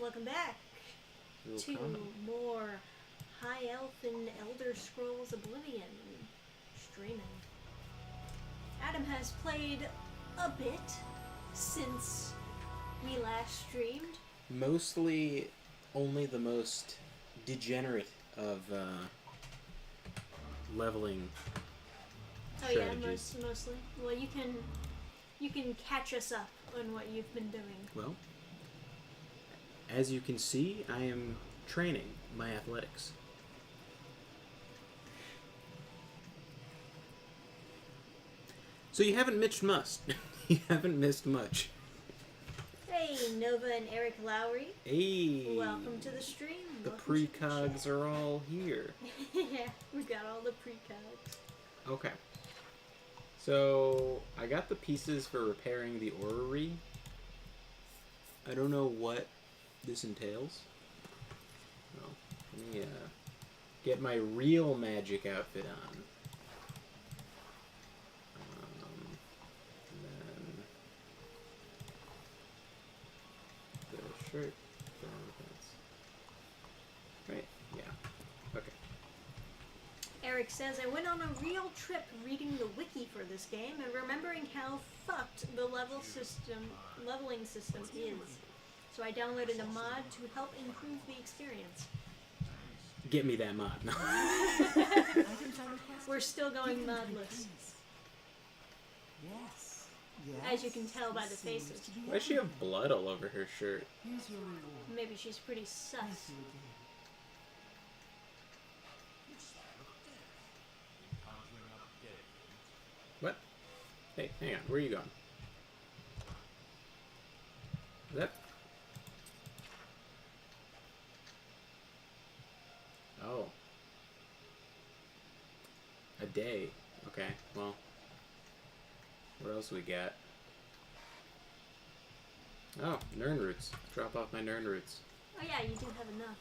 welcome back to more High Elf and Elder Scrolls Oblivion streaming. Adam has played a bit since we last streamed. Mostly only the most degenerate of leveling strategies. Yeah, mostly. Well, you can catch us up on what you've been doing. Well, as you can see, I am training my athletics. So you haven't missed much. You haven't missed much. Hey, Nova and Eric Lowry. Hey. Welcome to the stream. The precogs are all here. Yeah, we got all the precogs. Okay. So, I got the pieces for repairing the orrery. I don't know what this entails. Well, let me get my real magic outfit on. And then the shirt, the pants. Right? Yeah. Okay. Eric says, I went on a real trip reading the wiki for this game and remembering how fucked the leveling system is. So I downloaded a mod to help improve the experience. Get me that mod. No. We're still going modless. Yes. As you can tell by the faces. Why does she have blood all over her shirt? Maybe she's pretty sus. What? Hey, hang on. Where are you going? Is that... Oh. A day. Okay, well. What else we got? Oh, Nern roots. Drop off my Nern roots. Oh yeah, you do have enough.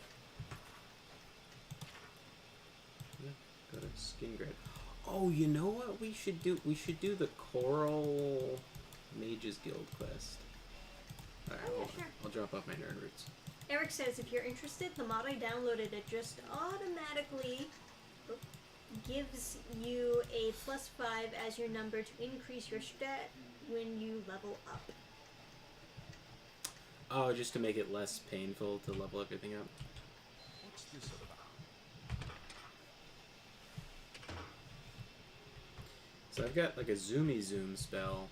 Yeah, go to skin grid. Oh, you know what we should do? We should do the Coral Mages Guild quest. Alright, Sure. I'll drop off my Nern roots. Eric says, if you're interested, the mod I downloaded, it just automatically gives you a +5 as your number to increase your stat when you level up. Oh, just to make it less painful to level everything up. What's this about? So I've got like a zoomy zoom spell.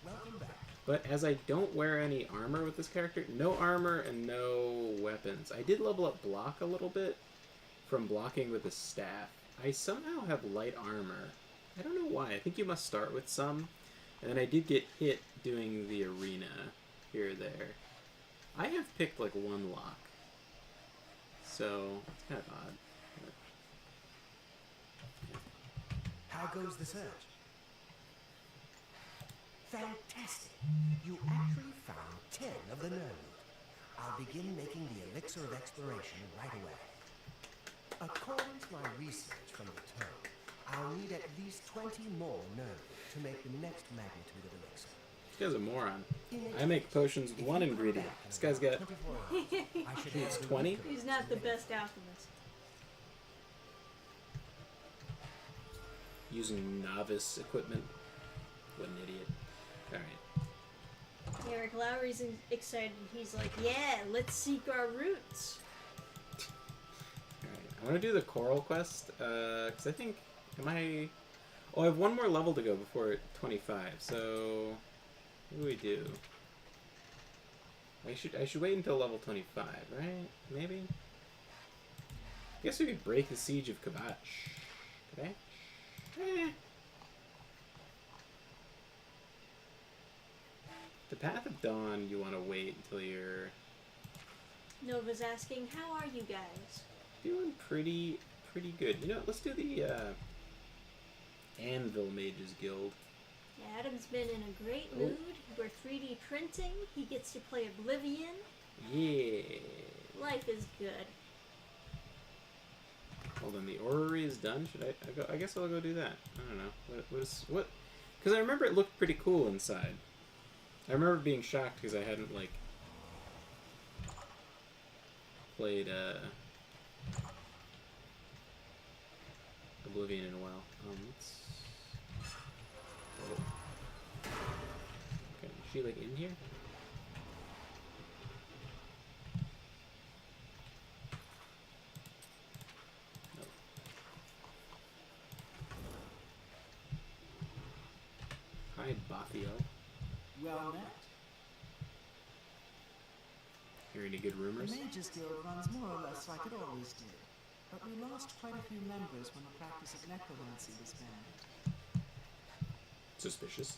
Welcome back. But as I don't wear any armor with this character, no armor and no weapons. I did level up block a little bit from blocking with a staff. I somehow have light armor. I don't know why. I think you must start with some. And then I did get hit doing the arena here or there. I have picked like one lock. So it's kind of odd. How goes the search? Fantastic! You actually found 10 of the node. I'll begin making the elixir of exploration right away. According to my research from the toad, I'll need at least 20 more nodes to make the next magnitude of elixir. This guy's a moron. I make potions with one ingredient. This guy's got... It's 20? He's not the best alchemist. Using novice equipment. What an idiot. Alright. Eric Lowry's excited. He's like, yeah, let's seek our roots. Alright. I want to do the coral quest, because I think... Am I... Oh, I have one more level to go before 25, so... What do we do? I should wait until level 25, right? Maybe? I guess we could break the siege of Kavash. Kavash? Eh. The Path of Dawn, you want to wait until you're... Nova's asking, how are you guys? Doing pretty good. You know, let's do the Anvil Mages Guild. Yeah, Adam's been in a great mood. We're 3D printing. He gets to play Oblivion. Yeah. Life is good. Hold on, the orrery is done. Should I go? I guess I'll go do that. I don't know. What? Because I remember it looked pretty cool inside. I remember being shocked because I hadn't, like, played, Oblivion in a while. Let's... Oh. Okay, is she, like, in here? No. Hi, Bothio. Well met. Hear any good rumors? The Mages Guild runs more or less like it always did, but we lost quite a few members when the practice of necromancy was banned. Suspicious.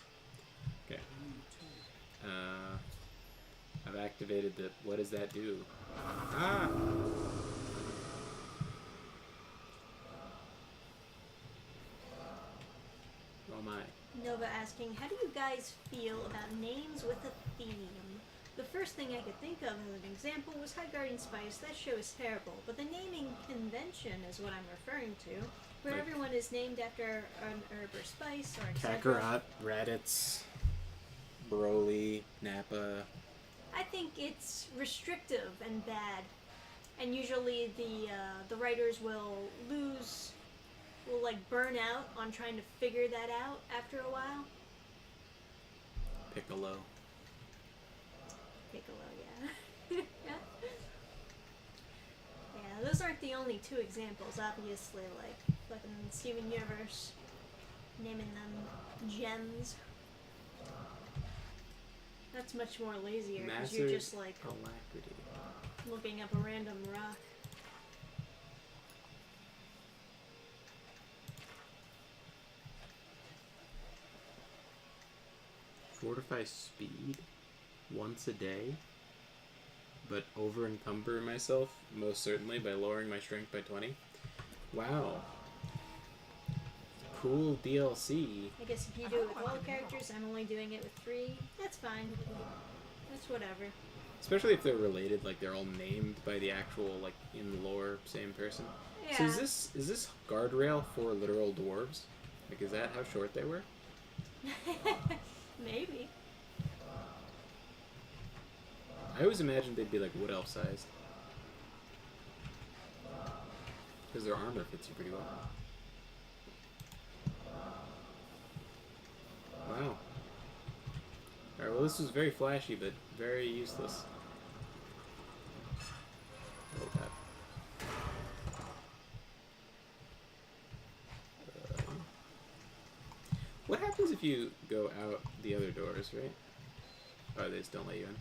Okay. You too. I've activated the... What does that do? Ah! Oh my. Nova asking, how do you guys feel about names with a theme? The first thing I could think of as an example was High Guardian Spice. That show is terrible, but the naming convention is what I'm referring to, where Like everyone is named after an herb or spice or etc. Kakarot, Raditz, Broly, Nappa. I think it's restrictive and bad, and usually the writers will like burn out on trying to figure that out after a while. Piccolo. Piccolo, yeah. Yeah, those aren't the only two examples, obviously, like fucking Steven Universe naming them gems. That's much more lazier because you're just like Alacrity. looking up a random rock. Fortify speed once a day, but over encumber myself most certainly by lowering my strength by 20. Wow. Cool DLC. I guess if you do it with all the characters, I'm only doing it with 3. That's fine. That's whatever. Especially if they're related, like they're all named by the actual, like in the lore, same person. Yeah. So is this guardrail for literal dwarves? Like, is that how short they were? Maybe. I always imagined they'd be like wood elf sized. Because their armor fits you pretty well. Wow. Alright, well this was very flashy, but very useless. Like that. What happens if you go out the other doors, right? Oh, they just don't let you in.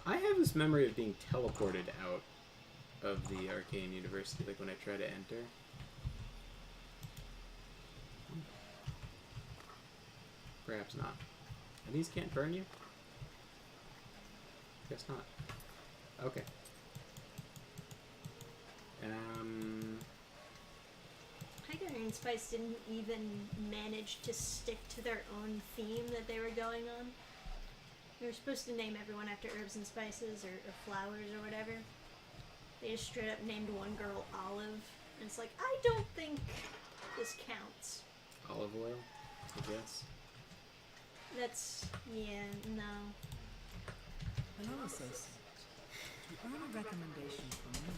I have this memory of being teleported out of the Arcane University, like when I try to enter. Perhaps not. And these can't burn you? Guess not. Okay. High Guardian Spice didn't even manage to stick to their own theme that they were going on. They were supposed to name everyone after herbs and spices or flowers or whatever. They just straight up named one girl Olive. And it's like, I don't think this counts. Olive oil, I guess. That's, yeah, no. Another says, to earn a recommendation from me,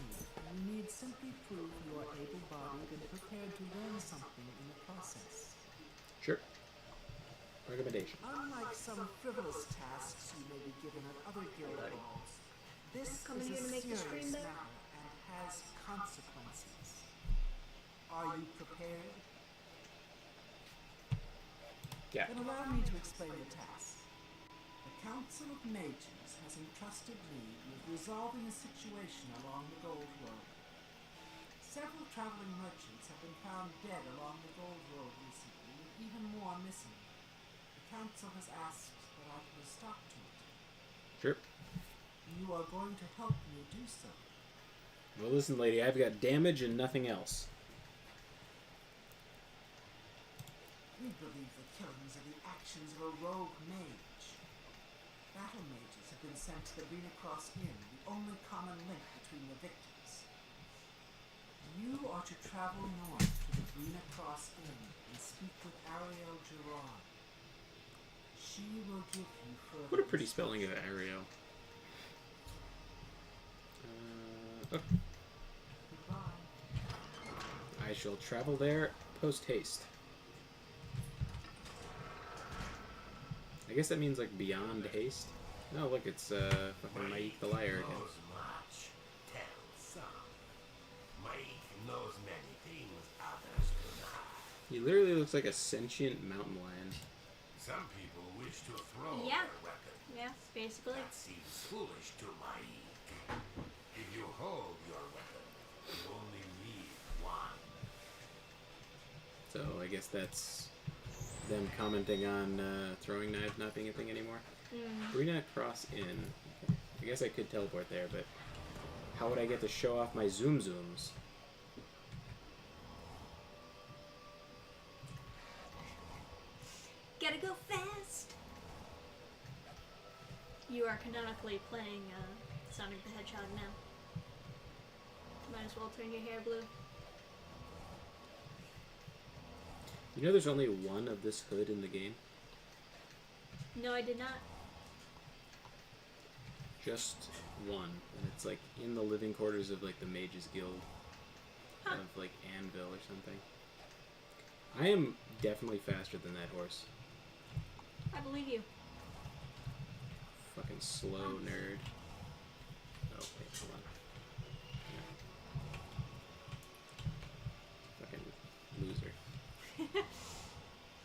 you need simply prove you are able-bodied and prepared to learn something in the process. Sure. Recommendation. Unlike some frivolous tasks you may be given at other guild halls, this Coming is here a to make the serious stream better? matter and has consequences. Are you prepared? Yeah. Then allow me to explain the task. The Council of Mages has entrusted me with resolving a situation along the Gold Road. Several traveling merchants have been found dead along the Gold Road recently, with even more missing. The Council has asked that I put a stop to it. Sure. You are going to help me do so. Well, listen, lady, I've got damage and nothing else. We believe the killings are the actions of a rogue mage. Battle mages have been sent to the Arena Cross Inn, the only common link between the victims. You are to travel north to the Arena Cross Inn and speak with Ariel Gerard. She will give you further What a pretty spelling of instruction. Ariel. Oh. Goodbye. I shall travel there post haste. I guess that means like beyond haste. No, look, it's fucking Mike the Liar again. Knows much, tells some. Mike knows many things others do not. He literally looks like a sentient mountain lion. Some people wish to throw Yeah. their weapon. Yeah, basically. That seems foolish to Mike. If you hold your weapon, you only need one. So I guess that's them commenting on throwing knives not being a thing anymore. Brina Cross Inn. Okay. I guess I could teleport there, but how would I get to show off my zoom zooms? Gotta go fast! You are canonically playing Sonic the Hedgehog now. Might as well turn your hair blue. You know there's only one of this hood in the game? No, I did not. Just one. And it's like in the living quarters of like the Mages Guild Huh. of like Anvil or something. I am definitely faster than that horse. I believe you. Fucking slow nerd. Oh, wait, hold on. Yeah. Fucking loser.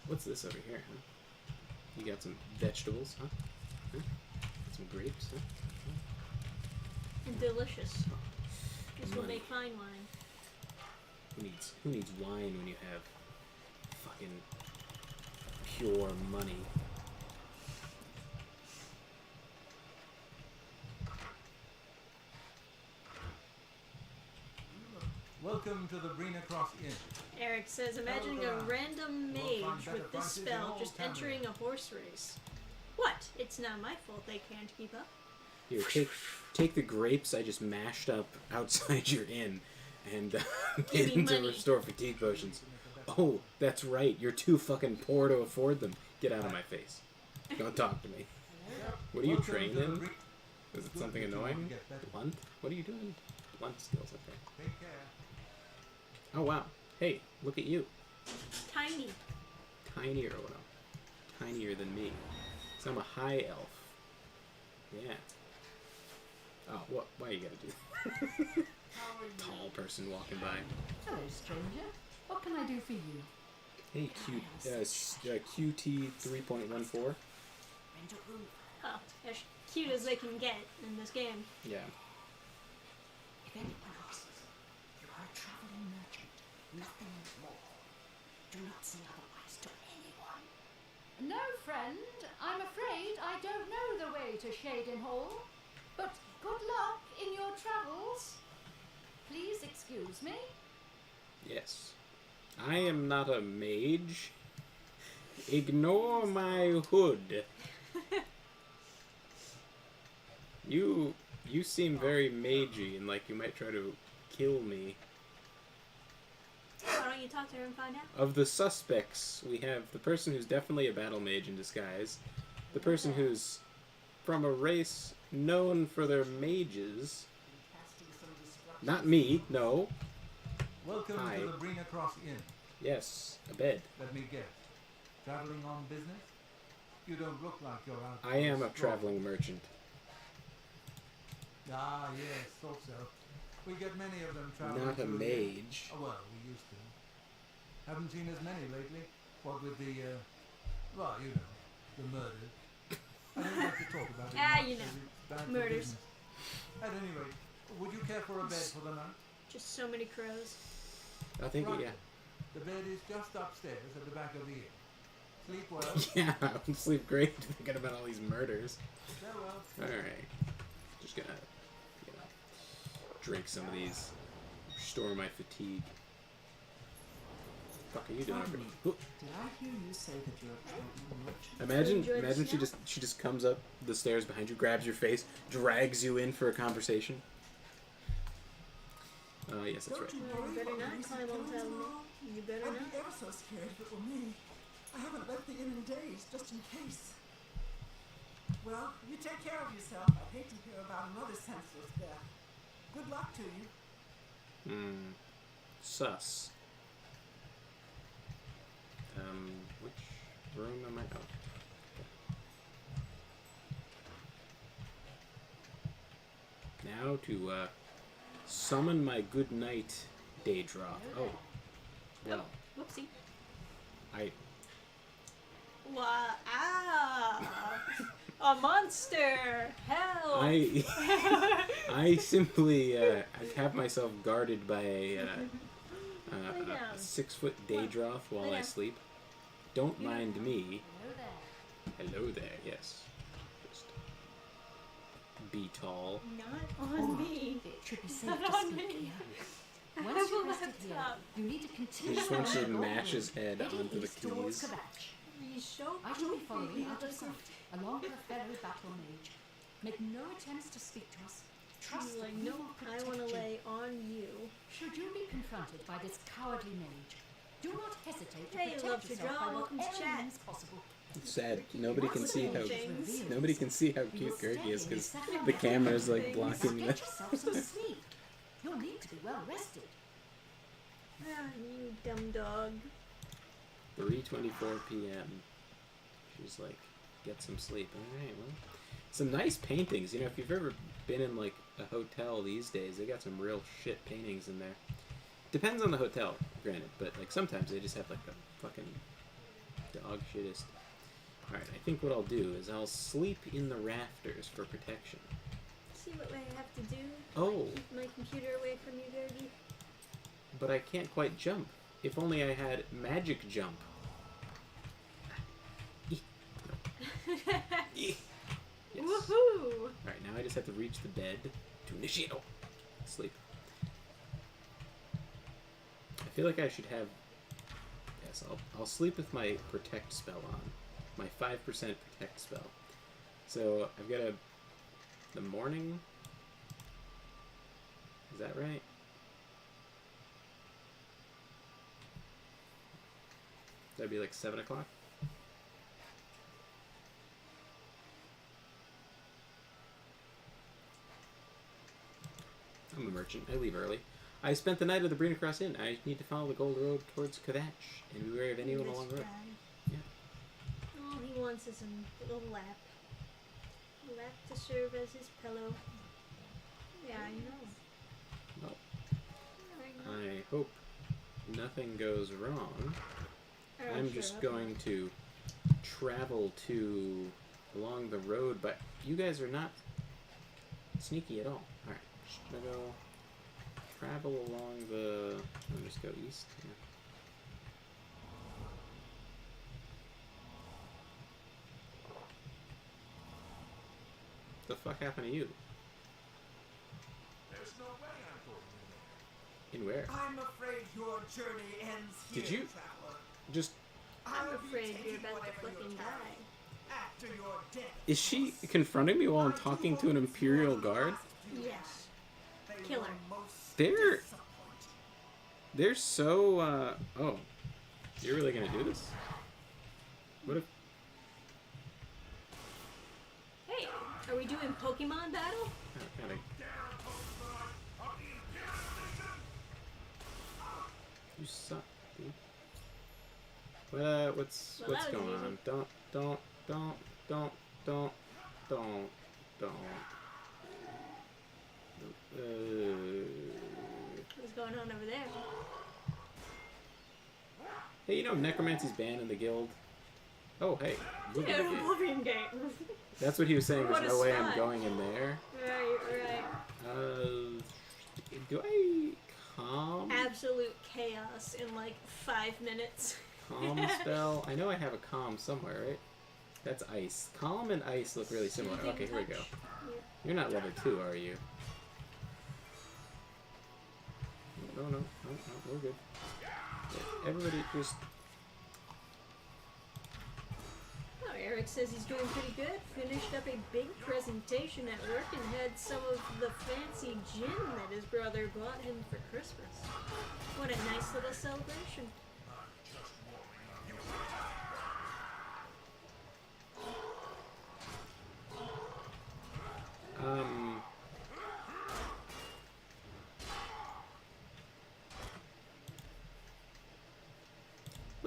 What's this over here, huh? You got some vegetables, huh? Huh? Got some grapes, huh? Delicious. This will Money. make fine wine. Who needs wine when you have fucking pure money? Welcome to the Brina Cross Inn. Eric says, imagining a random mage with this spell just entering a horse race. What? It's not my fault they can't keep up. Here, take the grapes I just mashed up outside your inn and Give get me into money. restore fatigue potions. Oh, that's right. You're too fucking poor to afford them. Get out of my face. Don't talk to me. What are you Welcome trained to the in? Bri- Is it Good something that you want to annoying? get better. Blunt? What are you doing? Blunt skills, okay. Take care. Oh wow. Hey, look at you. Tiny. Tinier, oh no. Tinier than me. So I'm a high elf. Yeah. Oh, what? Why you gotta do that? Tall person walking by. Hello, stranger. What can I do for you? Hey, QT 3.14. Oh, as cute as they can get in this game. Yeah. If anyone asks, you are a traveling merchant, nothing more. Do not say otherwise to anyone. No, friend. I'm afraid I don't know the way to Shaden Hall. But good luck in your travels. Please excuse me. Yes. I am not a mage. Ignore my hood. You seem very magey and like you might try to kill me. Why don't you talk to her and find out? Of the suspects, we have the person who's definitely a battle mage in disguise, the person who's from a race known for their mages. Not me, no. Welcome Hi. to the Brina Cross Inn. Yes, a bed. Let me guess. Traveling on business? You don't look like you're out. I am a on stroll. traveling merchant. Ah, yes, thought so. We get many of them traveling. Not a through mage. The... Oh, well, we used to. Haven't seen as many lately. What with the, well, you know, the murders. I don't like to talk about it. Ah, much, you as know. it's bad for Murders. business. At any rate, would you care for a bed for the night? Just so many crows. I think, Right. yeah. The bed is just upstairs at the back of the inn. Sleep well. Yeah, I would sleep great thinking about all these murders. Farewell. Alright. Just gonna, you know, drink some of these. Restore my fatigue. Fuck are you doing over Pardon there? me. Ooh. Did I hear you say that you're a traveling merchant? Imagine Enjoy the she just comes up the stairs behind you, grabs your face, drags you in for a conversation. Yes, that's right. Don't you Well, worry you better about not recent climb on killings top of and me. all. You better I'd not. be ever so scared if it were me. I haven't left the inn in days, just in case. Well, you take care of yourself. I'd hate to hear about another senseless death. Good luck to you. Sus. Which room am I? Oh. Okay. Now to summon my good night Daedroth. Oh. Well, Whoopsie. I Wow. A monster! Help! I simply have myself guarded by a Lay down. 6-foot Daedroth while Lay I down. sleep. Don't mind me. Hello there. Hello there, yes. Just be tall. Not on me. It should be safe Not to on speak me. here. I Once have you're a rested here, laptop. you need to continue He just wants along to the mash road, his head heading onto the east towards keys. Kvatch. He's so I shall be goofy, following he out of doesn't- sight, along with a fellow battle mage. Make no attempts to speak to us. Trust He's that like, we no, will I protect want to you. lay on you. Should you be confronted by this cowardly mage, do not hesitate to Hey, protect love to yourself draw, by welcome to whatever chat. means possible. It's sad. Nobody can What's see the how things? nobody can see how You will cute Gertie is stay in because this settled the camera's like Things. blocking Get the. yourself some sleep. You'll need to be well rested. Ah, you dumb dog. 3:24 p.m. She's like, get some sleep. All right, well, some nice paintings. You know, if you've ever been in like a hotel these days, they got some real shit paintings in there. Depends on the hotel, granted, but like sometimes they just have like a fucking dog shittest. All right, I think what I'll do is I'll sleep in the rafters for protection. See what I have to do? Oh, Keep my computer away from you, Gertie. but I can't quite jump. If only I had magic jump. Yes. Woohoo! Alright, now I just have to reach the bed to initiate. Oh, sleep. I feel like I should have. Yes, I'll sleep with my protect spell on. My 5% protect spell. So I've got the morning. Is that right? That'd be like 7 o'clock. I'm a merchant. I leave early. I spent the night at the Brina Cross Inn. I need to follow the gold road towards Kvatch and beware of anyone This along the road. guy. Yeah. All he wants is a little lap. A lap to serve as his pillow. Yeah, I know. Well, I know. I hope nothing goes wrong. Oh, I'm sure, just okay. going to travel along the road, but you guys are not sneaky at all. Alright, just gonna go travel along the. Let me just go east. Yeah. The fuck happened to you? There's no way I'm going in there. In where? I'm afraid your journey ends here, Did you- traveler. Just. I'm I'll be afraid you're taking about to whatever fucking you're die. carrying after your death. Is she confronting me while I'm talking to an Imperial guard? Yes. They Killer. will most They're- disappoint. They're so. Oh. You're really gonna do this? What if. Hey, are we doing Pokemon battle? Oh, kinda. You suck, dude. What's Well, that was going easy. on? Don't. What's going on over there? Hey, you know Necromancy's banned in the guild? Oh, hey. Look at Yeah, the gate. Oblivion Gate. That's what he was saying. What There's a no way I'm spot. going in there. Right. Do I calm? Absolute chaos in like 5 minutes. Calm spell? I know I have a calm somewhere, right? That's ice. Calm and ice look really similar. Soothing Okay, here we go. touch. You're not level 2, are you? No, we're good. Yeah, everybody just... Oh, Eric says he's doing pretty good. Finished up a big presentation at work and had some of the fancy gin that his brother bought him for Christmas. What a nice little celebration.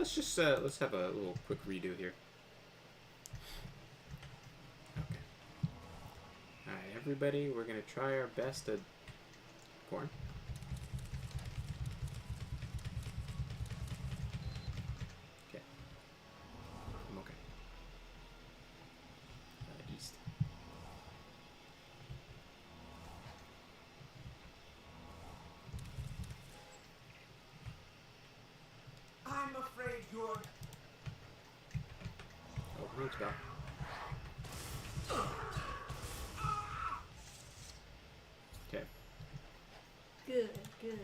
let's have a little quick redo here. Okay. All right, everybody, we're gonna try our best at corn. Okay. I'm okay. East. I'm afraid you're... Oh, root spell. Okay. Good, good.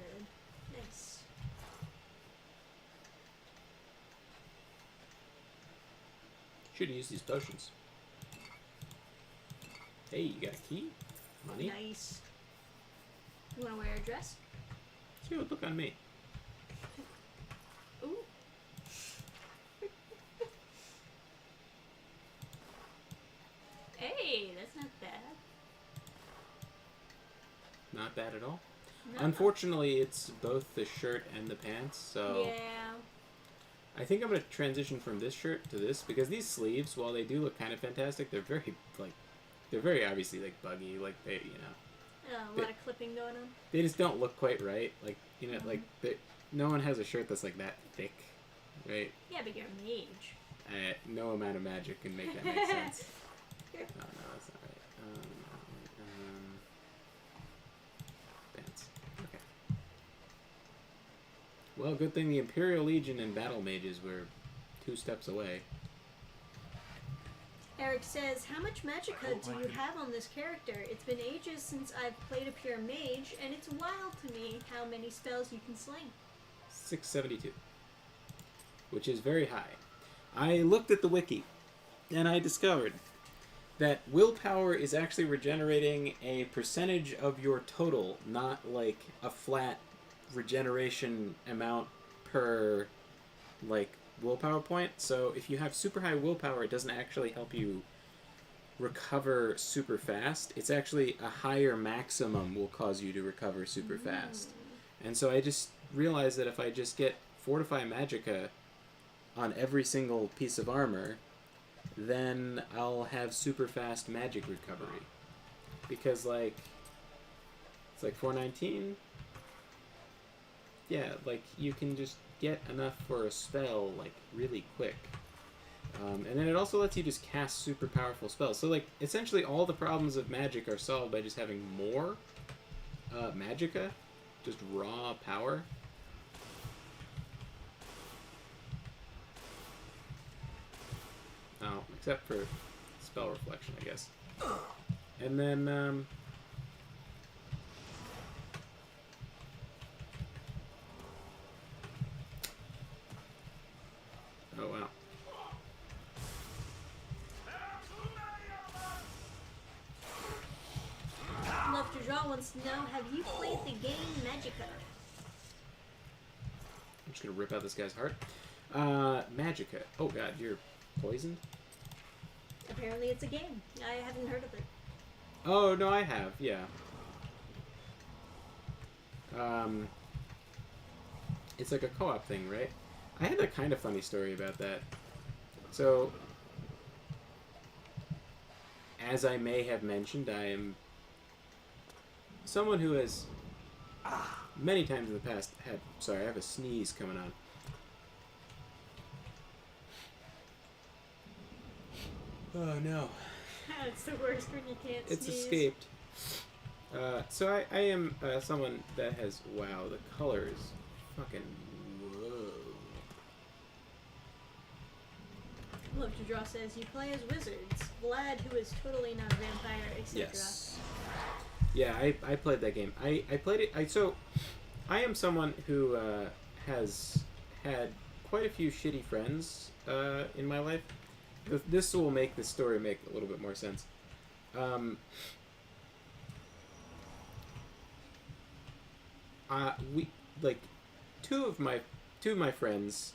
Nice. Should use these potions. Hey, you got a key? Money? Nice. You want to wear a dress? See what look on me. Ooh. Hey, that's not bad. Not bad at all. No. Unfortunately, it's both the shirt and the pants, so... Yeah. I think I'm going to transition from this shirt to this, because these sleeves, while they do look kind of fantastic, they're very, like... They're very obviously, like, buggy, like, they, you know... A lot of clipping going on. They just don't look quite right. Like, you know, like, no one has a shirt that's, like, that thick, right? Yeah, but you're a mage. No amount of magic can make that make sense. Oh, no, that's not right. Pants. Okay. Well, good thing the Imperial Legion and Battle Mages were 2 steps away. Eric says, how much magicka do you have on this character? It's been ages since I've played a pure mage, and it's wild to me how many spells you can sling. 672. Which is very high. I looked at the wiki, and I discovered that willpower is actually regenerating a percentage of your total, not like a flat regeneration amount per, like, willpower point. So if you have super high willpower, it doesn't actually help you recover super fast. It's actually a higher maximum will cause you to recover super fast. And so I just realized that if I just get Fortify Magicka on every single piece of armor, then I'll have super fast magic recovery. Because, like, it's like 419. Yeah, like, you can just get enough for a spell, like, really quick. And then it also lets you just cast super powerful spells. So, like, essentially all the problems of magic are solved by just having more magicka, just raw power. Oh, except for spell reflection, I guess. And then, oh, wow. Love to Draw wants to know, have you played the game Magicka? I'm just gonna rip out this guy's heart. Magicka. Oh god, you're poisoned? Apparently it's a game. I haven't heard of it. Oh, no, I have, yeah. It's like a co-op thing, right? I had a kind of funny story about that. So, as I may have mentioned, I am someone who has many times in the past had... Sorry, I have a sneeze coming on. Oh, no. It's the worst when you can't It's sneeze. escaped. So I am someone that has... Wow, the colors. Fucking... Whoa. Love to Draw says, you play as wizards. Vlad, who is totally not a vampire, etc. Yes. Yeah, I played that game. I played it... So, I am someone who has had quite a few shitty friends in my life. This will make this story make a little bit more sense. We, like, two of my friends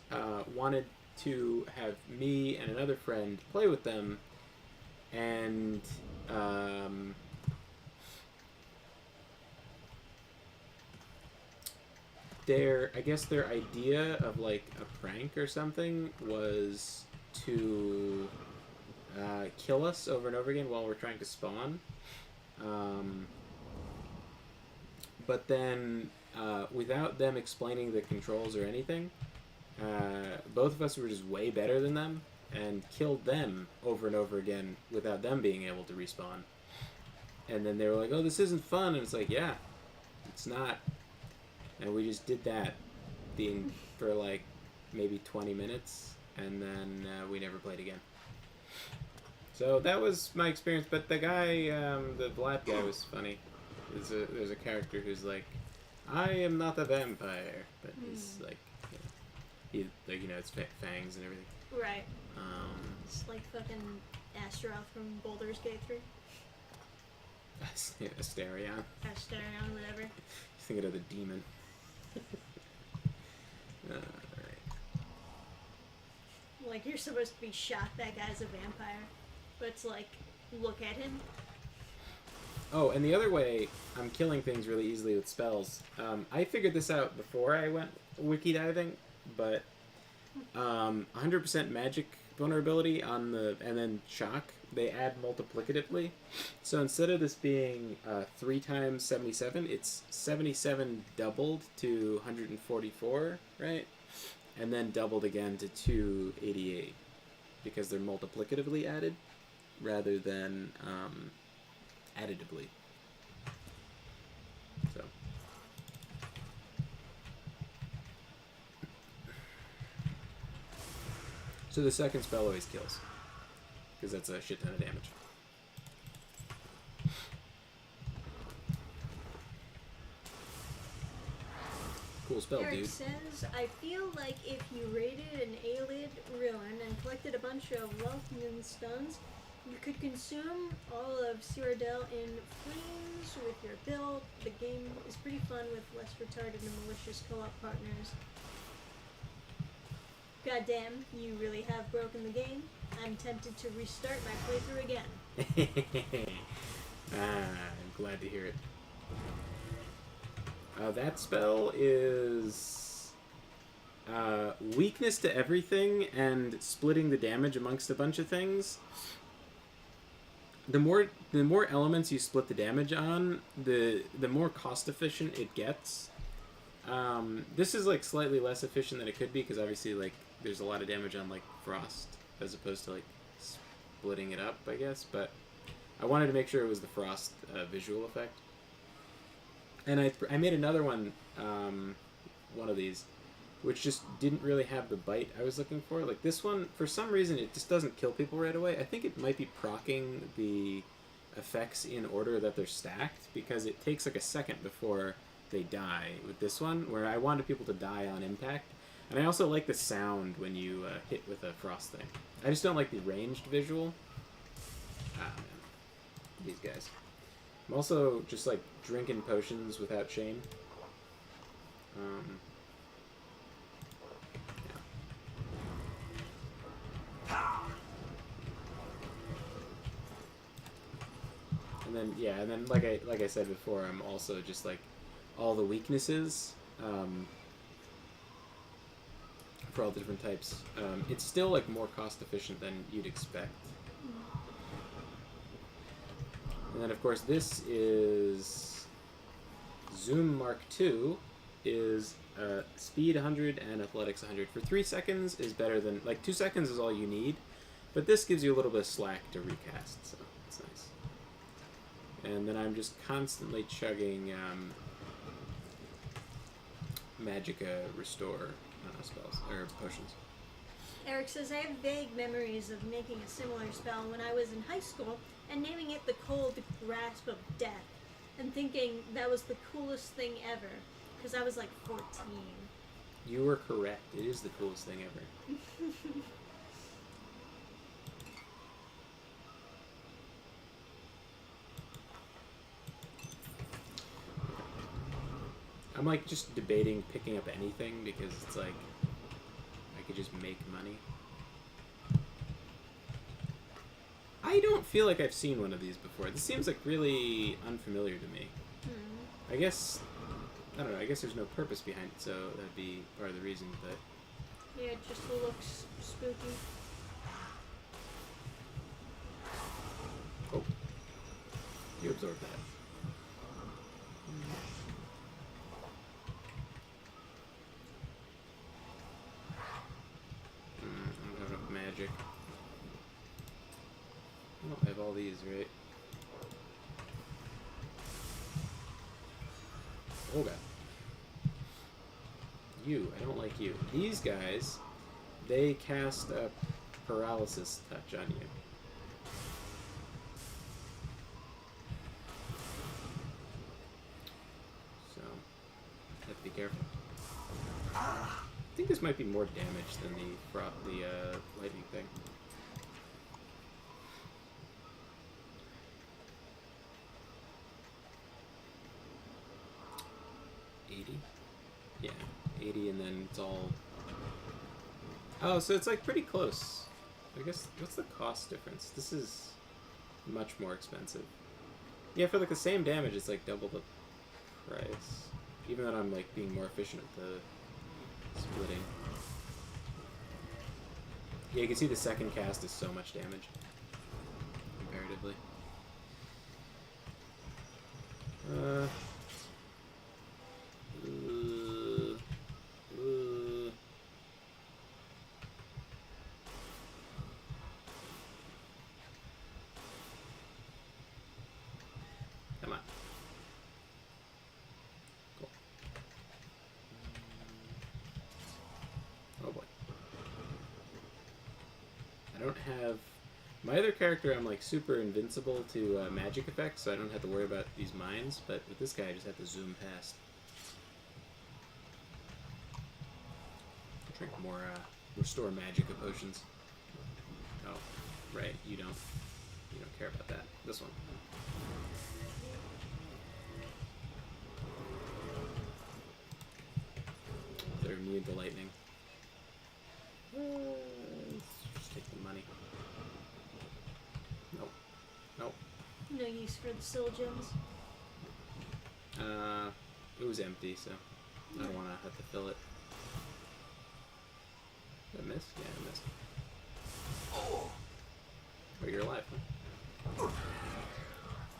wanted to have me and another friend play with them, and I guess their idea of like a prank or something was to kill us over and over again while we're trying to spawn. But then, without them explaining the controls or anything, both of us were just way better than them and killed them over and over again without them being able to respawn. And then they were like, "Oh, this isn't fun," and it's like, "Yeah, it's not." And we just did that for like maybe 20 minutes, and then we never played again. So that was my experience. But the guy, the black guy, was funny. There's a character who's like, "I am not a vampire," but he's like, he like, you know, it's fangs and everything. Right. It's like fucking Astaroth from Baldur's Gate 3. Asterion. Asterion, whatever. You're thinking of the demon. Alright. Like, you're supposed to be shocked that guy's a vampire. But it's like, look at him. Oh, and the other way I'm killing things really easily with spells. I figured this out before I went wiki diving, but 100% magic vulnerability and then shock, they add multiplicatively. So instead of this being 3 times 77, it's 77 doubled to 144, right? And then doubled again to 288, because they're multiplicatively added rather than additively. So the second spell always kills, because that's a shit ton of damage. Cool spell, Eric dude. says, I feel like if you raided an Aelid ruin and collected a bunch of Weltman stones, you could consume all of Cyrodiil in flames with your build. The game is pretty fun with less retarded and malicious co-op partners. Goddamn, you really have broken the game. I'm tempted to restart my playthrough again. I'm glad to hear it. That spell is weakness to everything and splitting the damage amongst a bunch of things. The more elements you split the damage on, the more cost efficient it gets. This is like slightly less efficient than it could be, because obviously like there's a lot of damage on like frost as opposed to like splitting it up, I guess. But I wanted to make sure it was the frost visual effect. And I made another one, one of these, which just didn't really have the bite I was looking for. Like this one, for some reason, it just doesn't kill people right away. I think it might be proccing the effects in order that they're stacked, because it takes like a second before they die with this one, where I wanted people to die on impact. And I also like the sound when you hit with a frost thing. I just don't like the ranged visual. Ah, man. These guys. I'm also just like drinking potions without shame. And then like I said before, I'm also just like all the weaknesses for all the different types. It's still like more cost efficient than you'd expect. And then of course this is Zoom Mark II is speed 100 and athletics 100. For 3 seconds is better than, like 2 seconds is all you need, but this gives you a little bit of slack to recast, so it's nice. And then I'm just constantly chugging Magicka Restore spells, or potions. Eric says, I have vague memories of making a similar spell when I was in high school and naming it the Cold Grasp of Death, and thinking that was the coolest thing ever, because I was like 14. You were correct. It is the coolest thing ever. I'm like just debating picking up anything, because it's like I could just make money. I don't feel like I've seen one of these before. This seems like really unfamiliar to me. I guess I don't know, I guess there's no purpose behind it, so that'd be part of the reason, but... Yeah, it just looks spooky. Oh. You absorbed that. I don't have enough magic. Oh, I have all these, right? Oh god. You, I don't like you. These guys, they cast a paralysis touch on you. So, have to be careful. I think this might be more damage than the lightning thing. Yeah, 80 and then it's all... Oh, so it's like pretty close. I guess, what's the cost difference? This is much more expensive. Yeah, for like the same damage, it's like double the price. Even though I'm like being more efficient at the splitting. Yeah, you can see the second cast is so much damage. Comparatively. Come on. Cool. Oh boy. I don't have... My other character, I'm like super invincible to magic effects, so I don't have to worry about these mines, but with this guy I just have to zoom past. Drink more, restore magic potions. Oh, right, you don't care about that. This one. They're immune to lightning. Let's just take the money. Nope. Nope. No use for the Syl gems. It was empty, so I don't want to have to fill it. Did I miss? Yeah, I missed. Oh, you're alive, huh?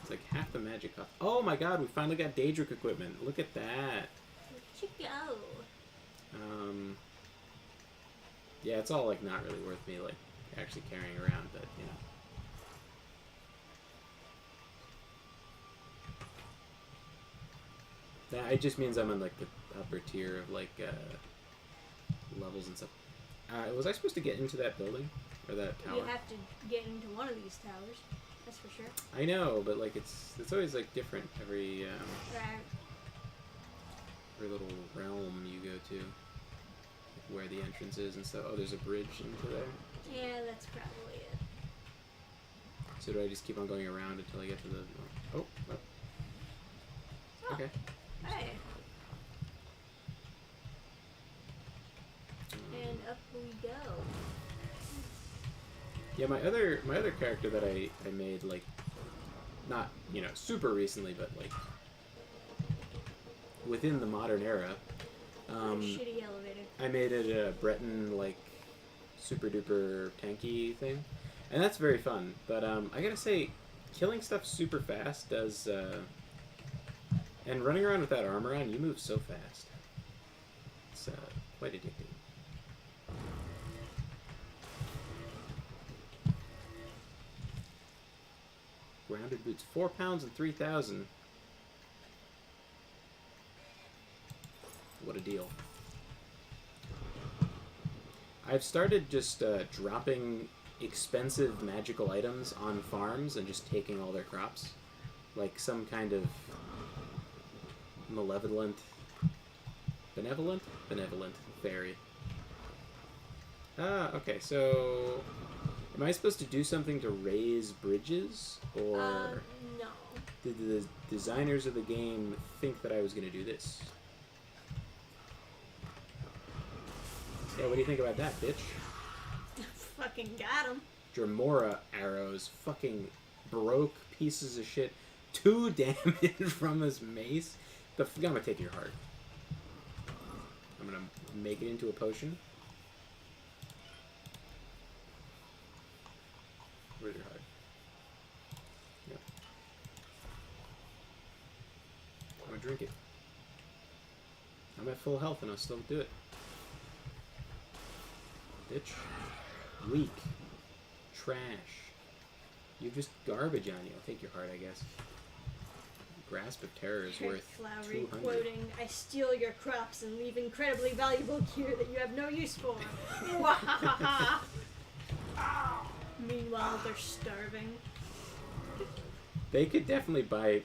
It's like half the magic cost. Oh my god, we finally got Daedric equipment. Look at that. Where'd you go? Yeah, it's all like not really worth me like actually carrying around, but you know. That it just means I'm on like the upper tier of like levels and stuff. Was I supposed to get into that building or that tower? You have to get into one of these towers. That's for sure. I know, but like it's always like different every Right. every little realm you go to, like where the entrance is and stuff. Oh, there's a bridge into there. Yeah, that's probably it. So do I just keep on going around until I get to the? Oh. Oh. Oh. Okay. Hey. And up we go. Yeah, my other character that I made like not super recently, but like within the modern era. Shitty elevator. I made it a Breton like super duper tanky thing, and that's very fun. But I gotta say, killing stuff super fast does, and running around with that armor on, you move so fast. It's quite addicting. Grounded boots, 4 pounds and 3,000. What a deal. I've started just dropping expensive magical items on farms and just taking all their crops. Like some kind of benevolent fairy. Okay, so am I supposed to do something to raise bridges? Or No. did the designers of the game think that I was going to do this? Yeah, what do you think about that, bitch? Fucking got him. Dremora arrows, fucking broke pieces of shit. 2 damage from his mace. I'm gonna take your heart. I'm gonna make it into a potion. Where's your heart? Yep. I'm gonna drink it. I'm at full health and I'll still do it. Bitch. Weak. Trash. You have just garbage on you. I'll take your heart, I guess. Grasp of Terror is worth Flowery 200. quoting, I steal your crops and leave incredibly valuable gear that you have no use for. Meanwhile, they're starving. They could definitely buy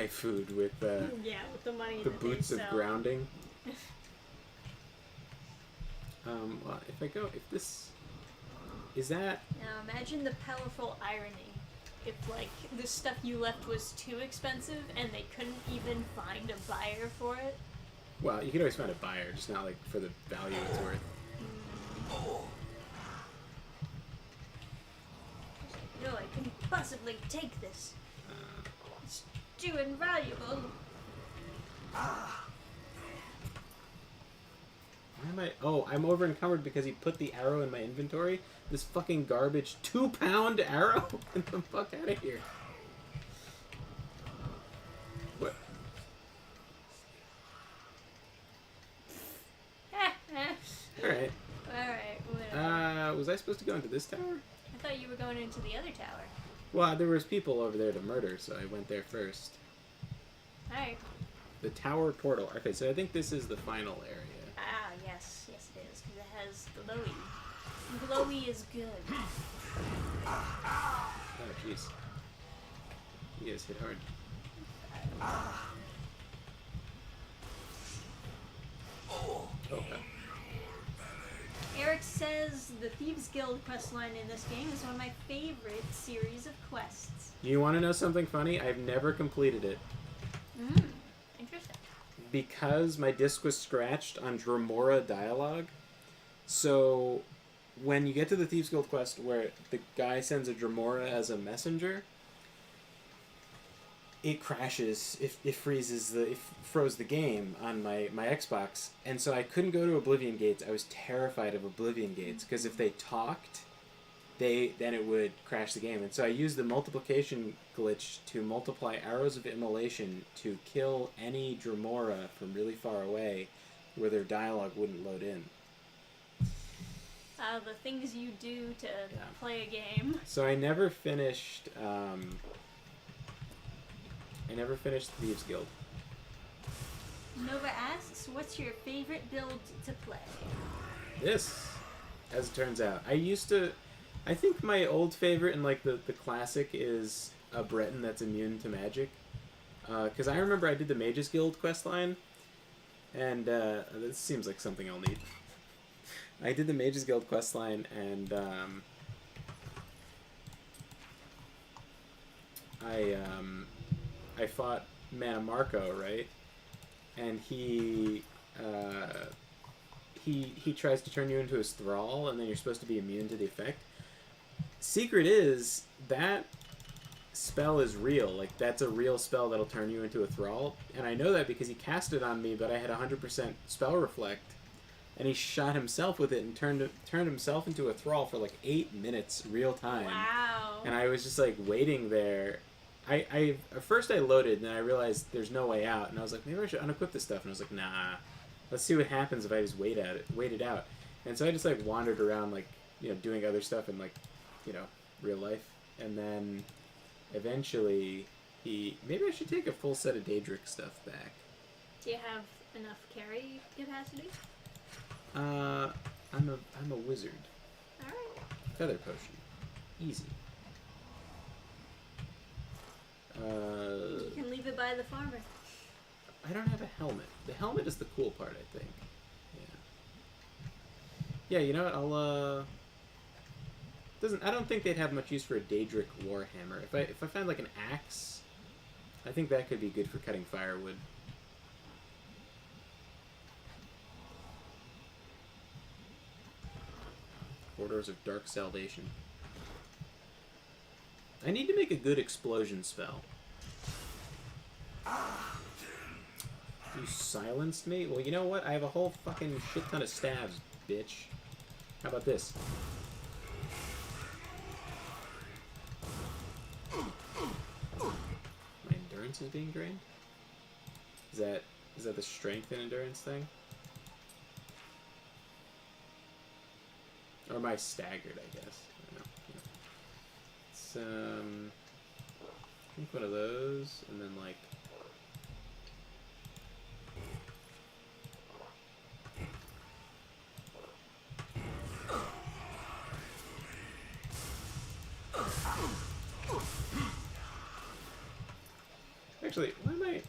food with Yeah, with the money the that boots they of sell. grounding. Well, if this is that. Now imagine the powerful irony. If, like, the stuff you left was too expensive and they couldn't even find a buyer for it. Well, you could always find a buyer, just not like for the value it's worth. No, I couldn't possibly take this. It's too invaluable. Why am I? Oh, I'm over encumbered because he put the arrow in my inventory. This fucking garbage 2-pound arrow. Get the fuck out of here. What? Alright. Alright, whatever. Was I supposed to go into this tower? I thought you were going into the other tower. Well, there was people over there to murder, so I went there first. Alright. The tower portal. Okay, so I think this is the final area. Ah, yes. Yes, it is. Because it has glowy. Glowy is good. Oh, jeez. You guys hit hard. Okay. Eric says the Thieves Guild questline in this game is one of my favorite series of quests. You want to know something funny? I've never completed it. Interesting. Because my disc was scratched on Dremora dialogue. So when you get to the Thieves Guild quest where the guy sends a Dremora as a messenger, it crashes. It freezes it froze the game on my Xbox, and so I couldn't go to Oblivion Gates. I was terrified of Oblivion Gates because if they talked, then it would crash the game. And so I used the multiplication glitch to multiply arrows of immolation to kill any Dremora from really far away, where their dialogue wouldn't load in. The things you do to play a game. So I never finished. Thieves Guild. Nova asks, what's your favorite build to play? This, as it turns out, I think my old favorite and like the classic is a Breton that's immune to magic. Because I remember I did the Mages Guild questline, and this seems like something I'll need. I did the Mages Guild questline, and I fought Manamarco, right? And he tries to turn you into his thrall, and then you're supposed to be immune to the effect. Secret is that spell is real. Like, that's a real spell that'll turn you into a thrall, and I know that because he cast it on me, but I had 100% spell reflect, and he shot himself with it and turned himself into a thrall for like 8 minutes real time. Wow. And I was just like waiting there. I at first I loaded, and then I realized there's no way out, and I was like, maybe I should unequip this stuff. And I was like, nah, let's see what happens if I just wait it out. And so I just like wandered around, like, you know, doing other stuff in, like, you know, real life, and then eventually maybe I should take a full set of Daedric stuff back. Do you have enough carry capacity? I'm a wizard. All right. Feather potion, easy. You can leave it by the farmer. I don't have a helmet. The helmet is the cool part, I think. Yeah. Yeah, you know what? I don't think they'd have much use for a Daedric Warhammer. If I find like an axe, I think that could be good for cutting firewood. Orders of Dark Salvation. I need to make a good explosion spell. You silenced me? Well, you know what? I have a whole fucking shit ton of stabs, bitch. How about this? My endurance is being drained? Is that the strength and endurance thing? Or am I staggered, I guess? I don't know. Yeah. It's, I think one of those, and then, like... Actually, why am I...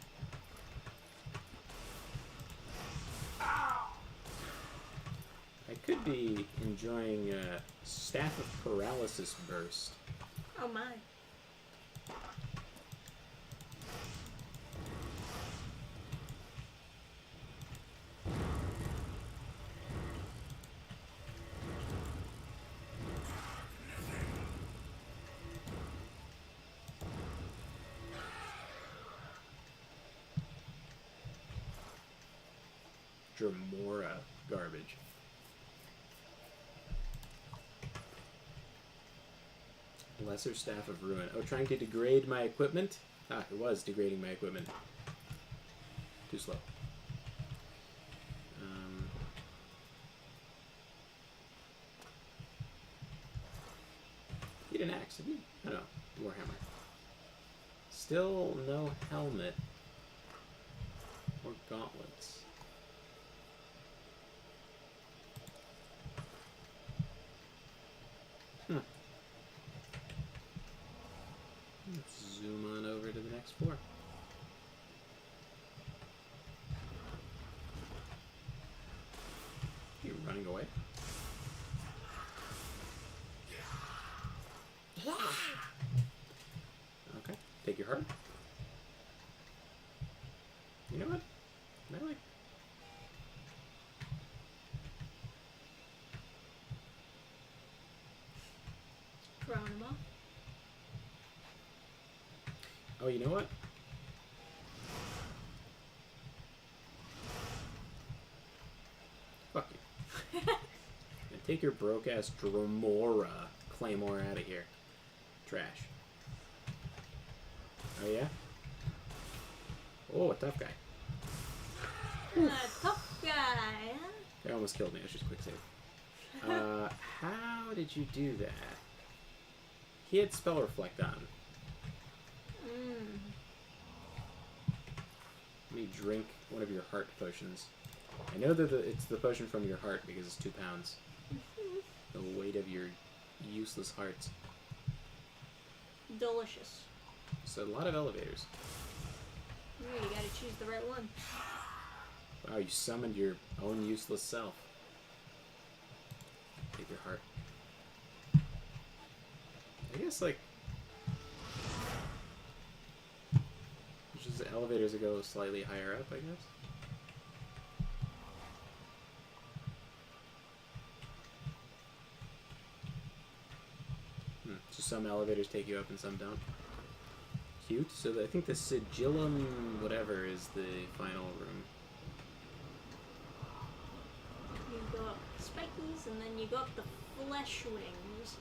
I could be enjoying Staff of Paralysis Burst. Oh my. Dramora garbage. Lesser Staff of Ruin. Oh, trying to degrade my equipment? Ah, it was degrading my equipment. Too slow. You had an axe, didn't you? Oh no, Warhammer. Still no helmet. Or gauntlets. Let's zoom on over to the next floor. You running away? Okay, take your heart. You know what? Am I like... Throwing him off. Oh, you know what? Fuck you. And take your broke-ass Dramora Claymore out of here. Trash. Oh, yeah? Oh, a tough guy. Tough guy, huh? They almost killed me. I was just quick save. How did you do that? He had Spell Reflect on. Let me drink one of your heart potions. I know that it's the potion from your heart because it's 2 pounds. The weight of your useless hearts. Delicious. So a lot of elevators. Yeah, you gotta choose the right one. Wow, you summoned your own useless self. Take your heart. I guess, like... just the elevators that go slightly higher up, I guess. So some elevators take you up and some don't. Cute. So I think the Sigillum whatever is the final room. You go up the spikies and then you go up the flesh wings.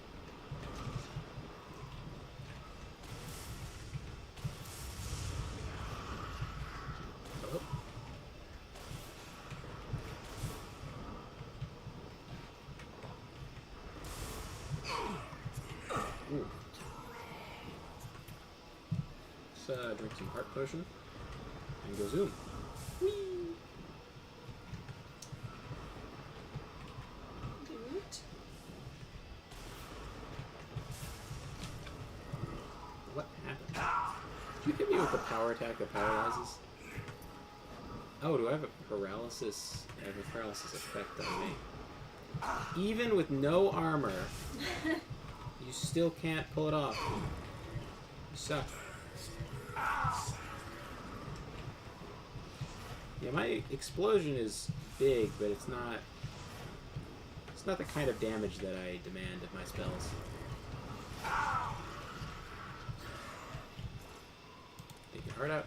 Oh. Ooh. Let's drink some heart potion and go zoom. Whee! Good. What happened? Did you hit me with the power attack that paralyzes? Oh, do I have a paralysis? I have a paralysis effect on me. Even with no armor, you still can't pull it off. You suck. Yeah, my explosion is big, but it's not the kind of damage that I demand of my spells. Take your heart out.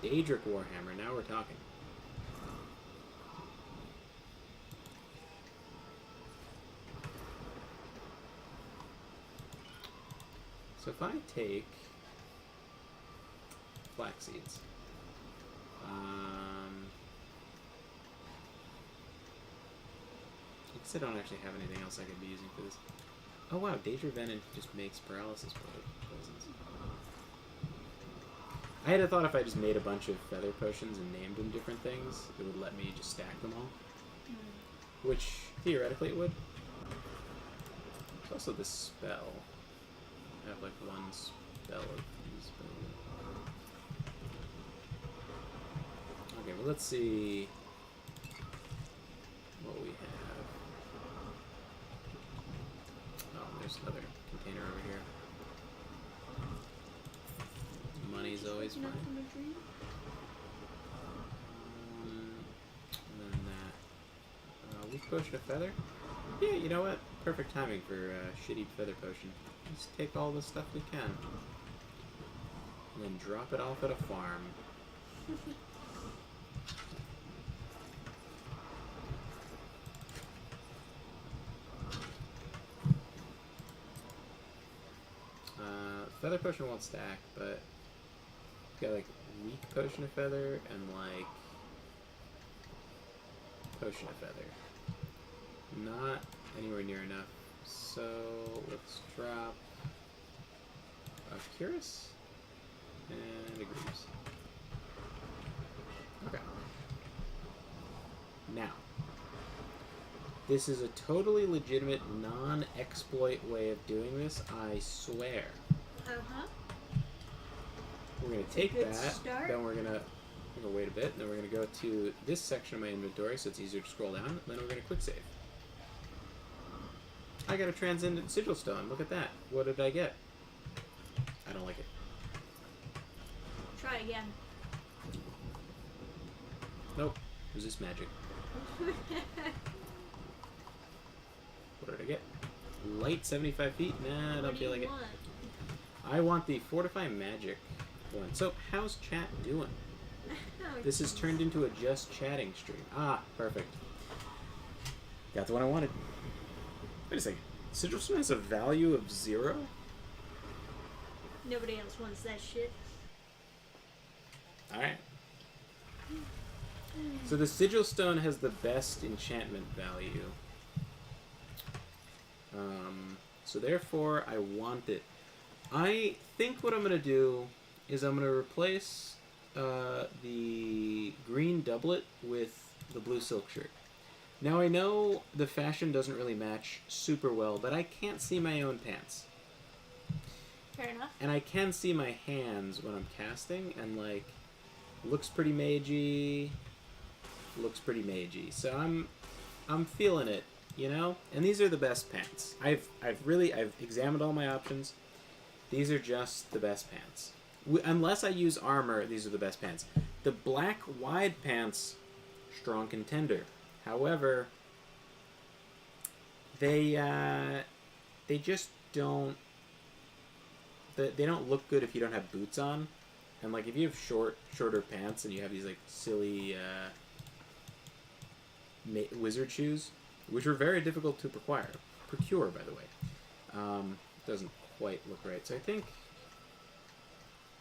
Daedric Warhammer, now we're talking. So if I take flax seeds, I guess I don't actually have anything else I could be using for this. Oh wow, Daedra Venom just makes paralysis poisons. I had a thought if I just made a bunch of feather potions and named them different things, it would let me just stack them all. Which, theoretically, it would. There's also this spell. I have like one spell of these. Okay, well let's see what we have. Oh, there's another container over here. Money's always fine. And then that. Weak potion of feather? Yeah, you know what? Perfect timing for a shitty feather potion. Let's take all the stuff we can. And then drop it off at a farm. Feather potion won't stack, but got like weak potion of feather and like potion of feather. Not anywhere near enough. So let's drop a Curious and a Greaves. Okay. Now, this is a totally legitimate non-exploit way of doing this, I swear. Uh-huh. We're going to take Good that, start. then we're going to wait a bit, then we're going to go to this section of my inventory so it's easier to scroll down, then we're going to quick save. I got a Transcendent Sigil Stone, look at that. What did I get? I don't like it. Try again. Nope. Resist magic. What did I get? Light 75 feet? Nah, I don't feel like it. I want the Fortify Magic one. So, how's chat doing? This has turned into a just chatting stream. Ah, perfect. Got the one I wanted. Wait a second. Sigil Stone has a value of 0? Nobody else wants that shit. Alright. So the Sigil Stone has the best enchantment value. So therefore, I want it. I think what I'm going to do is I'm going to replace the green doublet with the blue silk shirt. Now I know the fashion doesn't really match super well, but I can't see my own pants. Fair enough. And I can see my hands when I'm casting, and like, looks pretty magey. Looks pretty magey. So I'm feeling it, you know? And these are the best pants. I've examined all my options. These are just the best pants. Unless I use armor, these are the best pants. The black wide pants, strong contender. However, they just don't. They don't look good if you don't have boots on, and like if you have shorter pants and you have these like silly wizard shoes, which are very difficult to procure, by the way, doesn't quite look right. So I think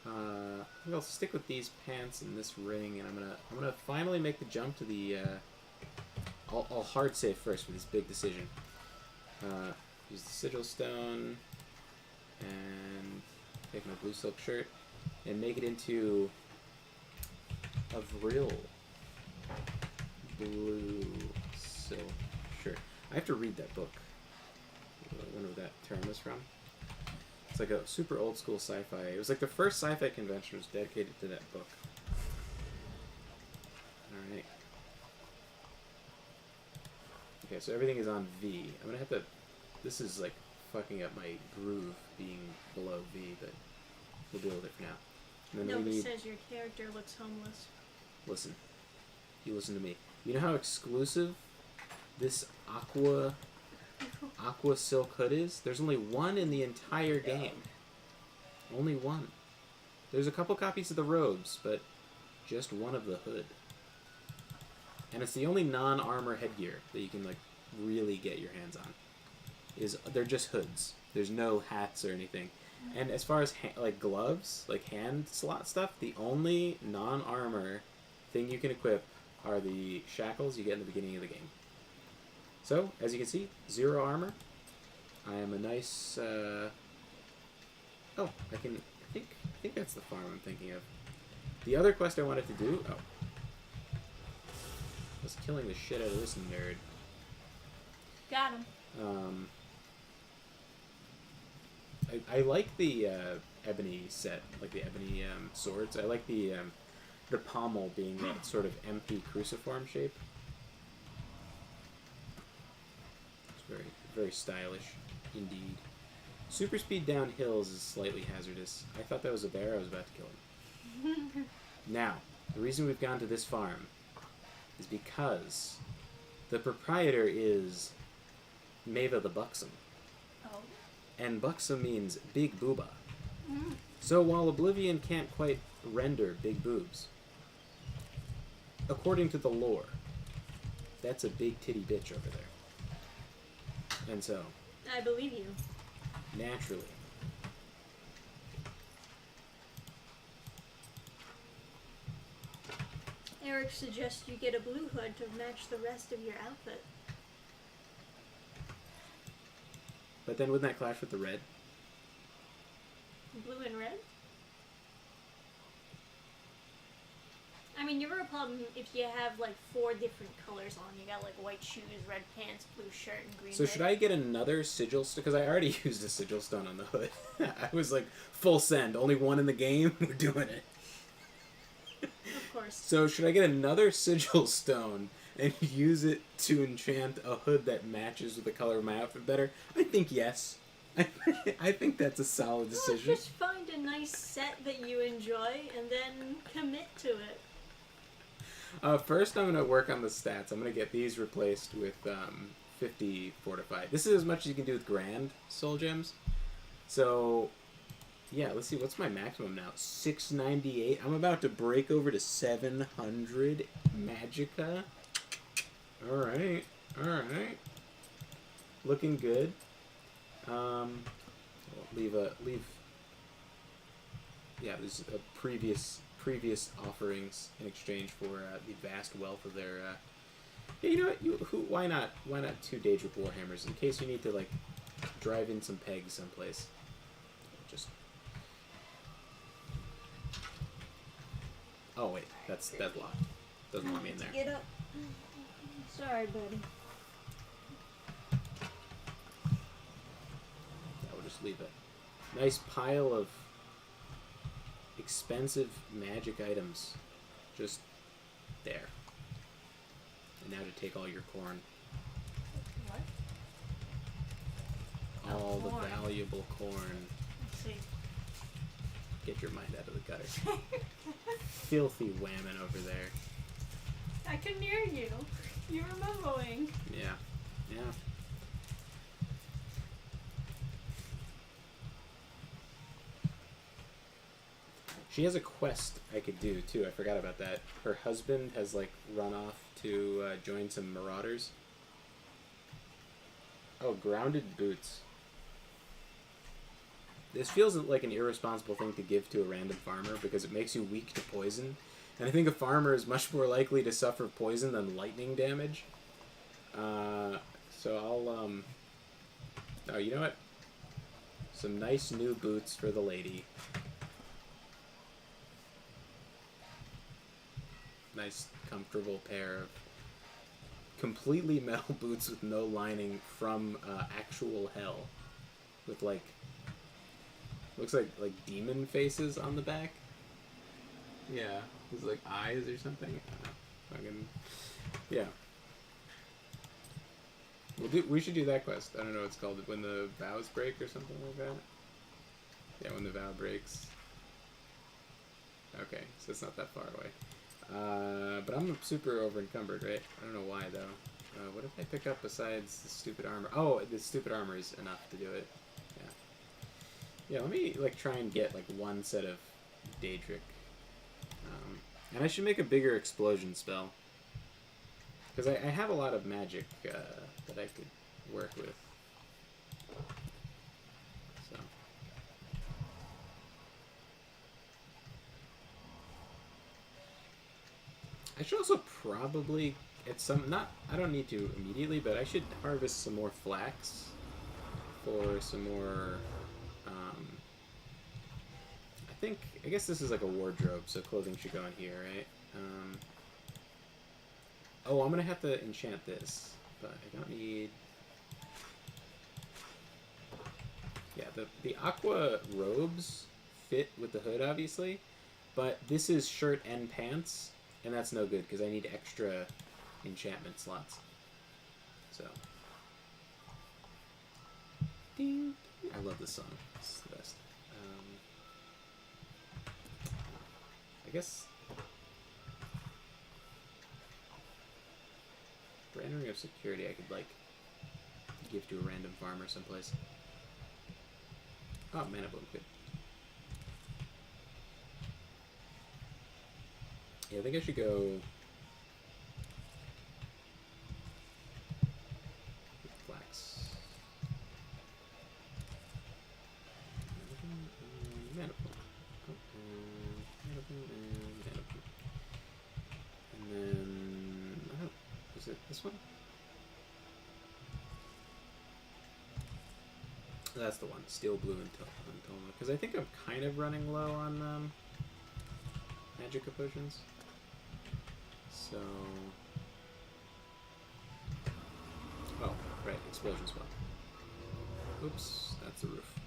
I'll stick with these pants and this ring, and I'm gonna finally make the jump to the. I'll hard save first for this big decision. Use the Sigil Stone and take my blue silk shirt and make it into a Vril blue silk shirt. I have to read that book. I wonder what that term is from. It's like a super old school sci-fi. It was like the first sci-fi convention was dedicated to that book. Alright. Okay, so everything is on V. I'm gonna have to... This is like fucking up my groove being below V, but we'll deal with it for now. And then Nobody we need... says your character looks homeless. Listen. You listen to me. You know how exclusive this aqua silk hood is? There's only one in the entire game. Only one. There's a couple copies of the robes, but just one of the hood. And it's the only non-armor headgear that you can, like, really get your hands on. They're just hoods. There's no hats or anything. And as far as, like, gloves, like hand slot stuff, the only non-armor thing you can equip are the shackles you get in the beginning of the game. So, as you can see, 0 armor. I am a nice, oh, I think that's the farm I'm thinking of. The other quest I wanted to do, was killing the shit out of this nerd. Got him. I like the ebony set, like the ebony swords. I like the pommel being that sort of empty cruciform shape. It's very, very stylish indeed. Super speed down hills is slightly hazardous. I thought that was a bear. I was about to kill him. Now, the reason we've gone to this farm is because the proprietor is Maeva the Buxom. Oh. And buxom means big booba. So while Oblivion can't quite render big boobs, according to the lore, that's a big titty bitch over there. And so, I believe you. naturally, Eric suggests you get a blue hood to match the rest of your outfit. but then wouldn't that clash with the red? Blue and red? I mean, you're a problem if you have like 4 different colors on. You got like white shoes, red pants, blue shirt, and green. So should I get another sigil stone? Because I already used a sigil stone on the hood. I was like, full send, only 1 in the game, we're doing it. Of course. So should I get another sigil stone and use it to enchant a hood that matches with the color of my outfit better? I think yes. I think that's a solid Well, decision. just find a nice set that you enjoy and then commit to it. First, I'm going to work on the stats. I'm going to get these replaced with 50 fortified. This is as much as you can do with grand soul gems. So, yeah, let's see. What's my maximum now? 698. I'm about to break over to 700 magicka. All right. Looking good. Leave. Yeah, there's a previous offerings in exchange for the vast wealth of their. Yeah, you know what? Why not 2 Daedric Warhammers in case you need to like drive in some pegs someplace. Just. Oh wait, that's deadlocked. Doesn't want me in there. Get up. Sorry, buddy. I will just leave a nice pile of expensive magic items just there. And now to take all your corn. What? All the Corn. valuable corn. Let's see. Get your mind out of the gutter. Filthy whammon over there. I can hear you. You were mumbling. Yeah. She has a quest I could do too. I forgot about that. Her husband has like run off to join some marauders. Oh, grounded boots. This feels like an irresponsible thing to give to a random farmer because it makes you weak to poison. And I think a farmer is much more likely to suffer poison than lightning damage. So I'll, oh, you know what? Some nice new boots for the lady. Nice, comfortable pair of completely metal boots with no lining from actual hell. With, like, looks like demon faces on the back. Yeah, it's like eyes or something. Fucking, yeah. We should do that quest. I don't know what it's called. When the vows break or something like that. Yeah, when the vow breaks. Okay, so it's not that far away. But I'm super over encumbered, right? I don't know why though. What did I pick up besides the stupid armor? Oh, the stupid armor is enough to do it. Yeah. Yeah, let me like try and get like one set of Daedric And I should make a bigger explosion spell. Because I have a lot of magic that I could work with. So. I should also probably get some, I don't need to immediately, but I should harvest some more flax for some more, I guess this is like a wardrobe, so clothing should go in here, right? Oh, I'm gonna have to enchant this, but I don't need... Yeah, the aqua robes fit with the hood, obviously, but this is shirt and pants, and that's no good, because I need extra enchantment slots. So. Ding. I love this song. It's the best. I guess... For entering of security, I could, like, give to a random farmer someplace. Oh, mana bloom, good. Yeah, I think I should go... Flax. Mana bloom. Mana bloom and mana bloom. And then... Oh, was it this one? That's the one. Steel blue and Toma. Because I think I'm kind of running low on magic potions. So... Oh, right. Explosion spell. Oops. That's the roof.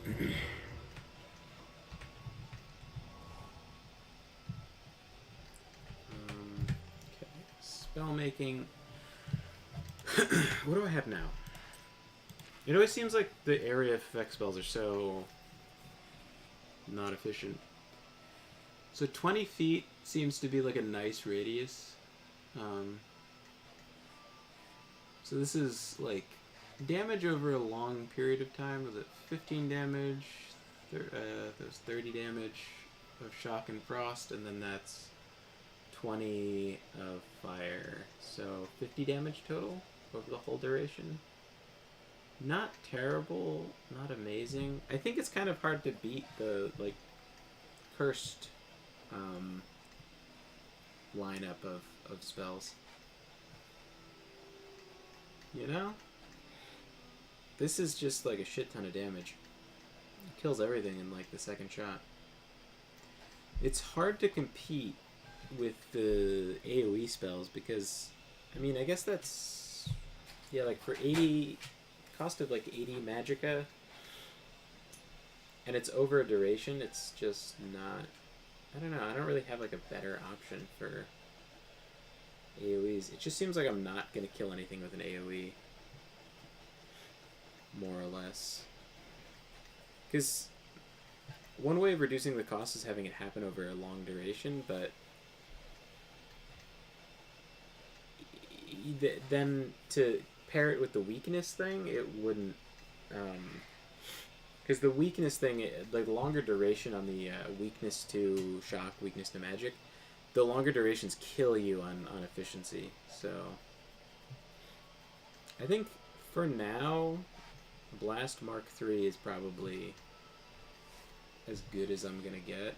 Okay. Spell making. What do I have now? It always seems like the area effect spells are so not efficient. So 20 feet seems to be like a nice radius. So this is like damage over a long period of time. Was it 15 damage? There's 30 damage of shock and frost, and then that's 20 of fire. So 50 damage total over the whole duration. Not terrible, not amazing. I think it's kind of hard to beat the, like, cursed lineup of spells. You know? This is just, like, a shit ton of damage. It kills everything in, like, the second shot. It's hard to compete with the AoE spells because, I mean, I guess that's... Yeah, like, for 80... Cost of like 80 magicka, and it's over a duration. It's just not. I don't know. I don't really have like a better option for AoEs. It just seems like I'm not gonna kill anything with an AoE, more or less. Because one way of reducing the cost is having it happen over a long duration, but then to pair it with the weakness thing, it wouldn't, because the weakness thing, like the longer duration on the weakness to shock, weakness to magic, the longer durations kill you on efficiency. So I think for now, Blast Mark III is probably as good as I'm gonna get.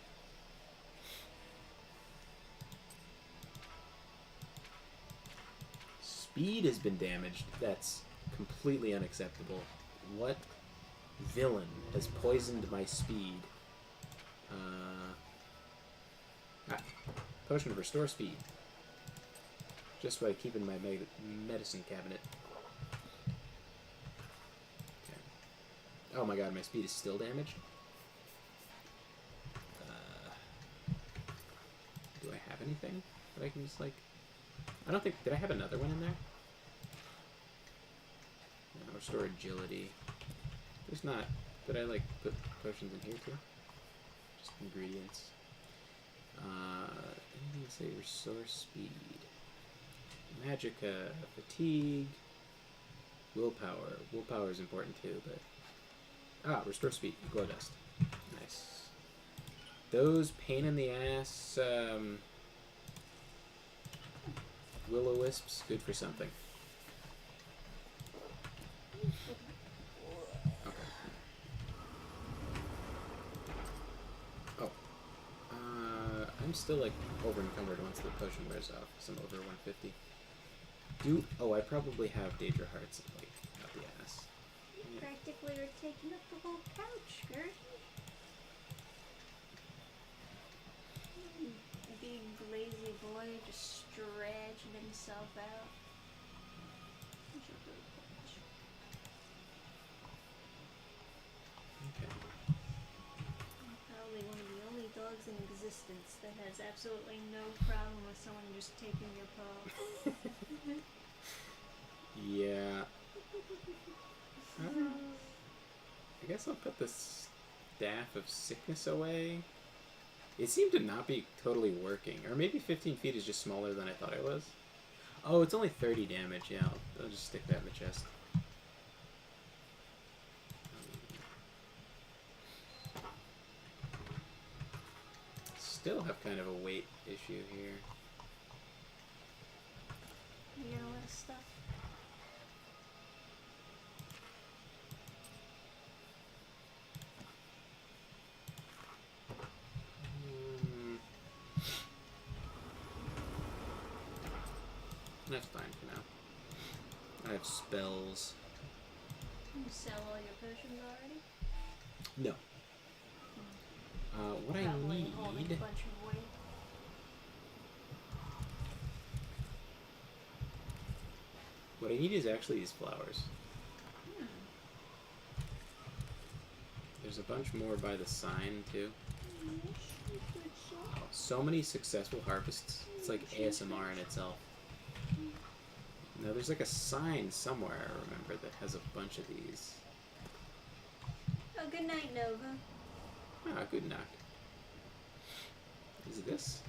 Speed has been damaged. That's completely unacceptable. What villain has poisoned my speed? Potion of Restore Speed. Just by keeping my medicine cabinet. Okay. Oh my god, my speed is still damaged? Do I have anything that I can just, like... I don't think... Did I have another one in there? No, restore agility. There's not... Did I, like, put potions in here, too? Just ingredients. Anything to say restore speed. Magicka, fatigue, willpower. Willpower is important, too, but... Ah, restore speed. Glow dust. Nice. those pain in the ass will-o-wisps, good for something. Okay. Oh. I'm still like over encumbered once the potion wears off, because I'm over 150. Oh, I probably have Daedra Hearts, like, out the ass. Yeah. Practically are taking up the whole couch, Gert. Big lazy boy just stretching himself out. Okay. Probably one of the only dogs in existence that has absolutely no problem with someone just taking your paw. Yeah. I guess I'll put the Staff of Sickness away. It seemed to not be totally working. Or maybe 15 feet is just smaller than I thought it was. Oh, it's only 30 damage. Yeah, I'll just stick that in the chest. Still have kind of a weight issue here. You got a lot of stuff. That's fine for now. I have spells. You sell all your potions already? No. What I Probably need... holding a bunch of weight. What I need is actually these flowers. There's a bunch more by the sign, too. Oh, so many successful harvests. It's like ASMR in itself. Now, there's like a sign somewhere, I remember, that has a bunch of these. Oh, good night, Nova. Ah, good night. Is it this?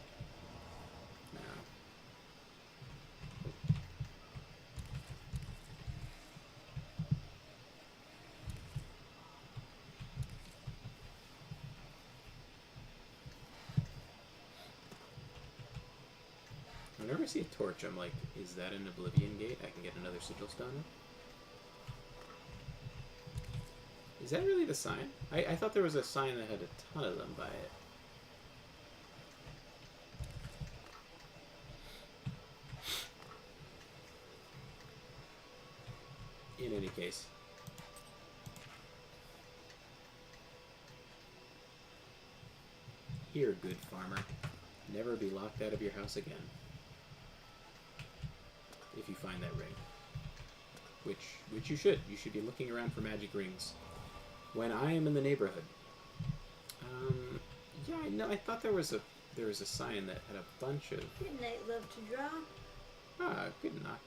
No. Whenever I see a torch, I'm like, is that an Oblivion gate? I can get another sigil stone. Is that really the sign? I thought there was a sign that had a ton of them by it. In any case. Here, good farmer. Never be locked out of your house again. If you find that ring. Which you should. You should be looking around for magic rings. When I am in the neighborhood. Yeah, I know. I thought there was a sign that had a bunch of... Good night, love to draw. Ah, good knock.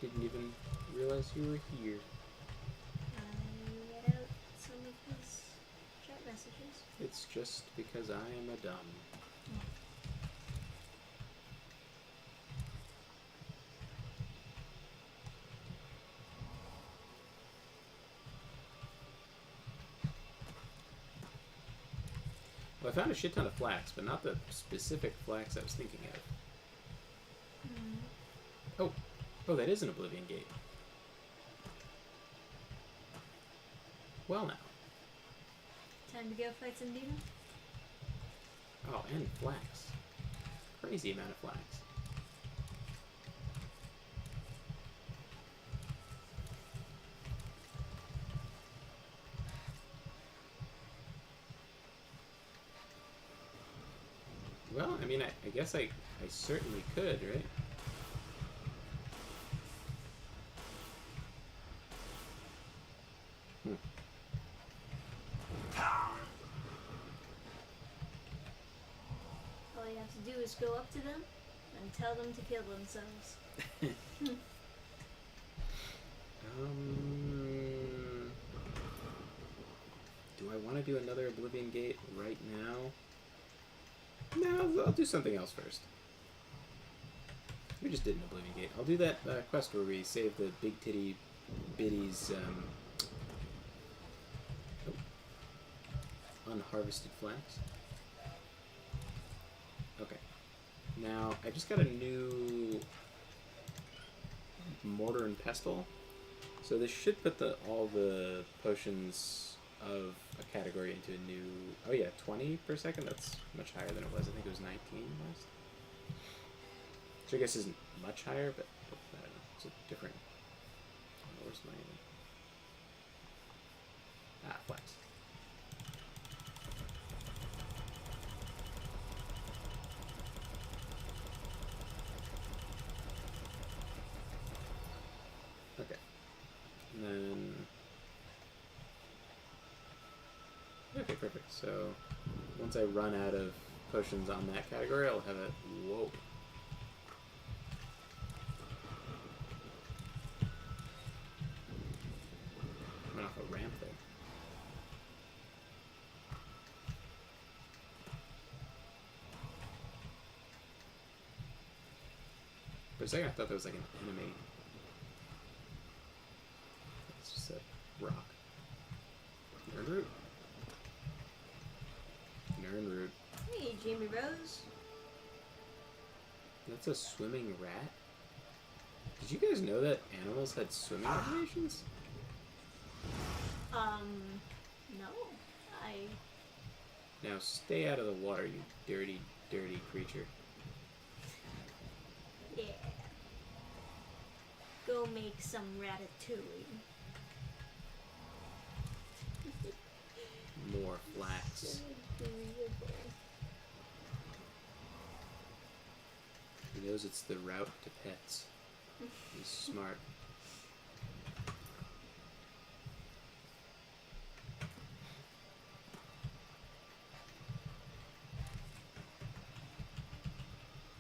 Didn't even realize you were here. I read out some of his chat messages. It's just because I am a dumb. Well, I found a shit ton of flax, but not the specific flax I was thinking of. Oh, that is an Oblivion gate. Well now. Time to go fight some demons? Oh, and flax. Crazy amount of flax. Well, I mean, I guess I certainly could, right? All you have to do is go up to them and tell them to kill themselves. Do I want to do another Oblivion gate right now? No, I'll do something else first. We just did an Oblivion gate. I'll do that quest where we save the big titty biddies unharvested flax. Okay. Now, I just got a new mortar and pestle. So this should put all the potions of a category into a new... Oh yeah, 20 per second? That's much higher than it was. I think it was 19 last. Which I guess isn't much higher, but I don't know. It's a different... Where's my... flax. Okay. And then... Okay, perfect. So, once I run out of potions on that category, I'll have it... Whoa. Went off a ramp there. For a second, I thought that was like an enemy. It's just a rock. Nern root. Nern root. Hey, Jamie Rose. That's a swimming rat? Did you guys know that animals had swimming animations? No. I... Now stay out of the water, you dirty, dirty creature. Yeah. Go make some ratatouille. More flax. He knows it's the route to pets. He's smart.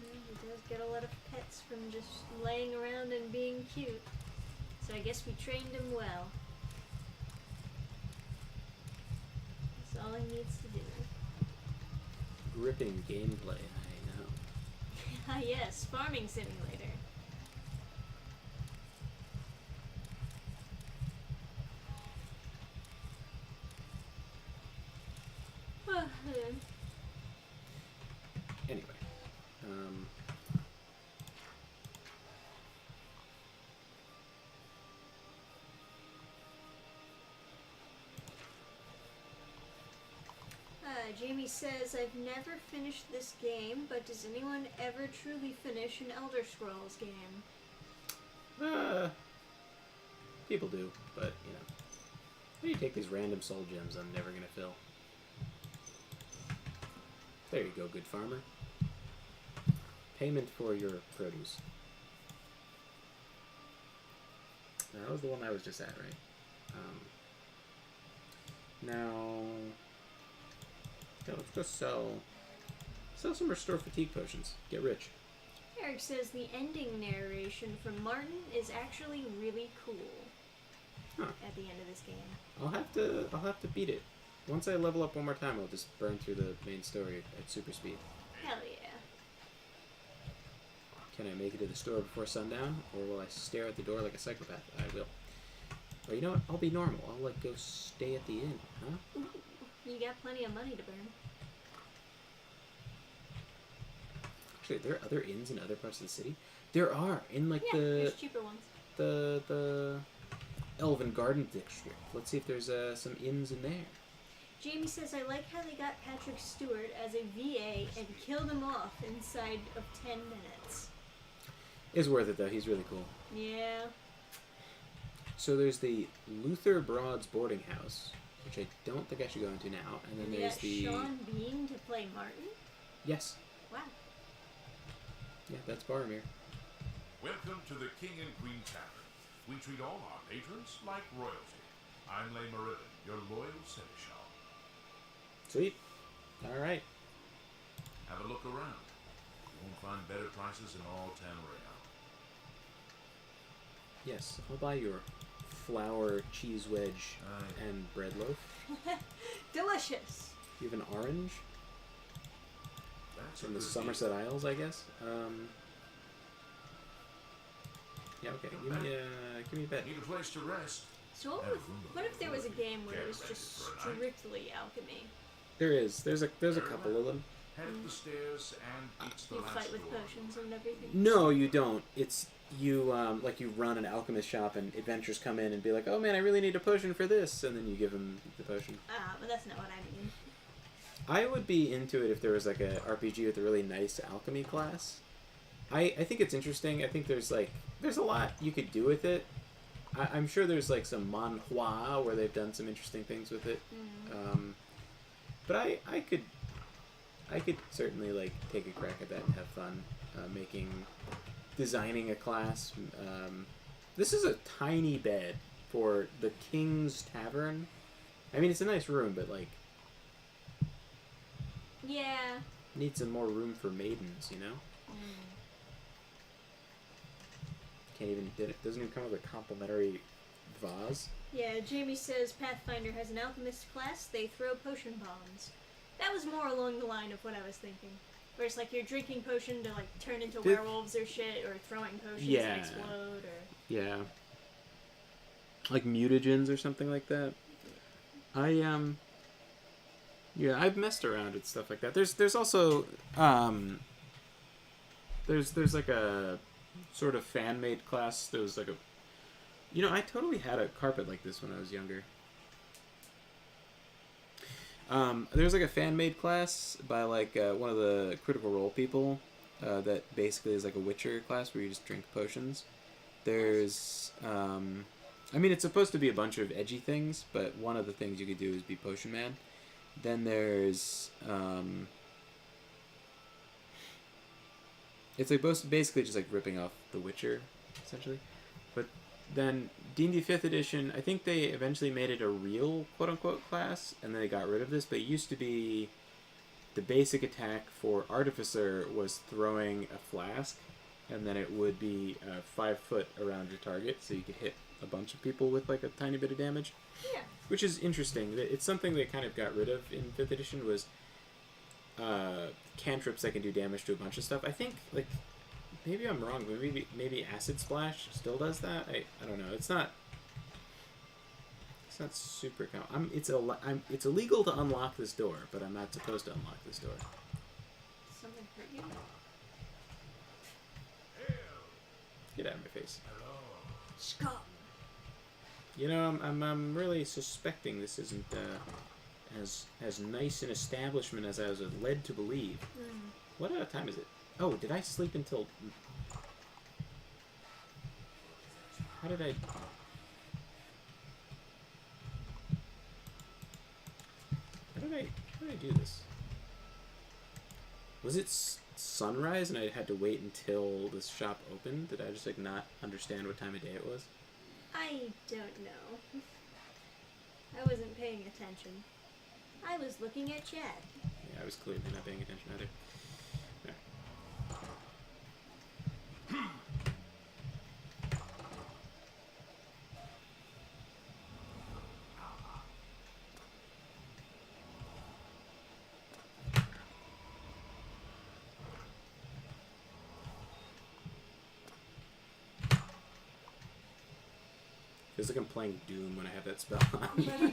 He does get a lot of pets from just laying around and being cute. So I guess we trained him well. That's all he needs to do. Gripping gameplay, I know. Ah yes, farming simulator. Anyway. Jamie says, I've never finished this game, but does anyone ever truly finish an Elder Scrolls game? People do, but, you know. How do you take these random soul gems I'm never gonna fill? There you go, good farmer. Payment for your produce. That was the one I was just at, right? Now... Yeah, let's go sell some restore fatigue potions. Get rich. Eric says the ending narration from Martin is actually really cool. Huh. At the end of this game. I'll have to beat it. Once I level up one more time, I'll just burn through the main story at super speed. Hell yeah. Can I make it to the store before sundown, or will I stare at the door like a psychopath? I will. Or you know what? I'll be normal. I'll like go stay at the inn, huh? Ooh, you got plenty of money to burn. Actually, are there other inns in other parts of the city? There are in like there's cheaper ones. the Elven Garden district. Let's see if there's some inns in there. Jamie says, I like how they got Patrick Stewart as a VA and killed him off inside of 10 minutes. It's worth it though. He's really cool. Yeah. So there's the Luther Broad's boarding house, which I don't think I should go into now. And then We there's got the Sean Bean to play Martin? Yes. Wow. Yeah, that's Boromir. Welcome to the King and Queen Tavern. We treat all our patrons like royalty. I'm Leigh Meriden, your loyal seneschal. Sweet. All right. Have a look around. You won't find better prices in all Tamriel. Yes, I'll buy your flour cheese wedge Aye. and bread loaf. Delicious. You have an orange That's from a the good Somerset deal. Isles, I guess. Yeah, okay. Give me a bet. Need a place to rest. So what if there was a game where it was just strictly alchemy? There is. There's a couple of them. Head up the stairs and eats the You last fight with door. potions and everything. No, you don't. It's you like you run an alchemist shop and adventurers come in and be like, oh man, I really need a potion for this, and then you give them the potion. But that's not what I mean. I would be into it if there was like a RPG with a really nice alchemy class. I think it's interesting. I think there's a lot you could do with it. I'm sure there's like some manhua where they've done some interesting things with it. But I could certainly like take a crack at that and have fun designing a class. This is a tiny bed for the King's Tavern. I mean, it's a nice room, but like, Yeah. need some more room for maidens, you know? Can't even doesn't even come with a complimentary vase. Yeah, Jamie says Pathfinder has an alchemist class. They throw potion bombs. That was more along the line of what I was thinking. Where it's like you're drinking potion to like turn into werewolves or shit, or throwing potions Yeah. and explode, or... Yeah. Like mutagens or something like that. Yeah, I've messed around with stuff like that. There's also there's like a sort of fan made class. There was like I totally had a carpet like this when I was younger. There's like a fan made class by like one of the Critical Role people that basically is like a Witcher class where you just drink potions. There's I mean, it's supposed to be a bunch of edgy things, but one of the things you could do is be Potion Man. Then there's it's like basically just like ripping off The Witcher, essentially. But then D&D 5th edition, I think they eventually made it a real quote-unquote class, and then they got rid of this, but it used to be the basic attack for Artificer was throwing a flask, and then it would be 5 foot around your target, so you could hit a bunch of people with like a tiny bit of damage. Yeah. Which is interesting. It's something they kind of got rid of in 5th edition was cantrips that can do damage to a bunch of stuff. I think, like, maybe I'm wrong, but maybe Acid Splash still does that. I don't know. It's not super common. It's illegal to unlock this door, but I'm not supposed to unlock this door. Something hurt you? Get out of my face. Scum. You know, I'm really suspecting this isn't as nice an establishment as I was led to believe. What time is it? Oh, did I sleep until... How did I do this? Was it sunrise and I had to wait until this shop opened? Did I just like not understand what time of day it was? I don't know. I wasn't paying attention. I was looking at chat. Yeah, I was clearly not paying attention either. Feels like I'm playing Doom when I have that spell on.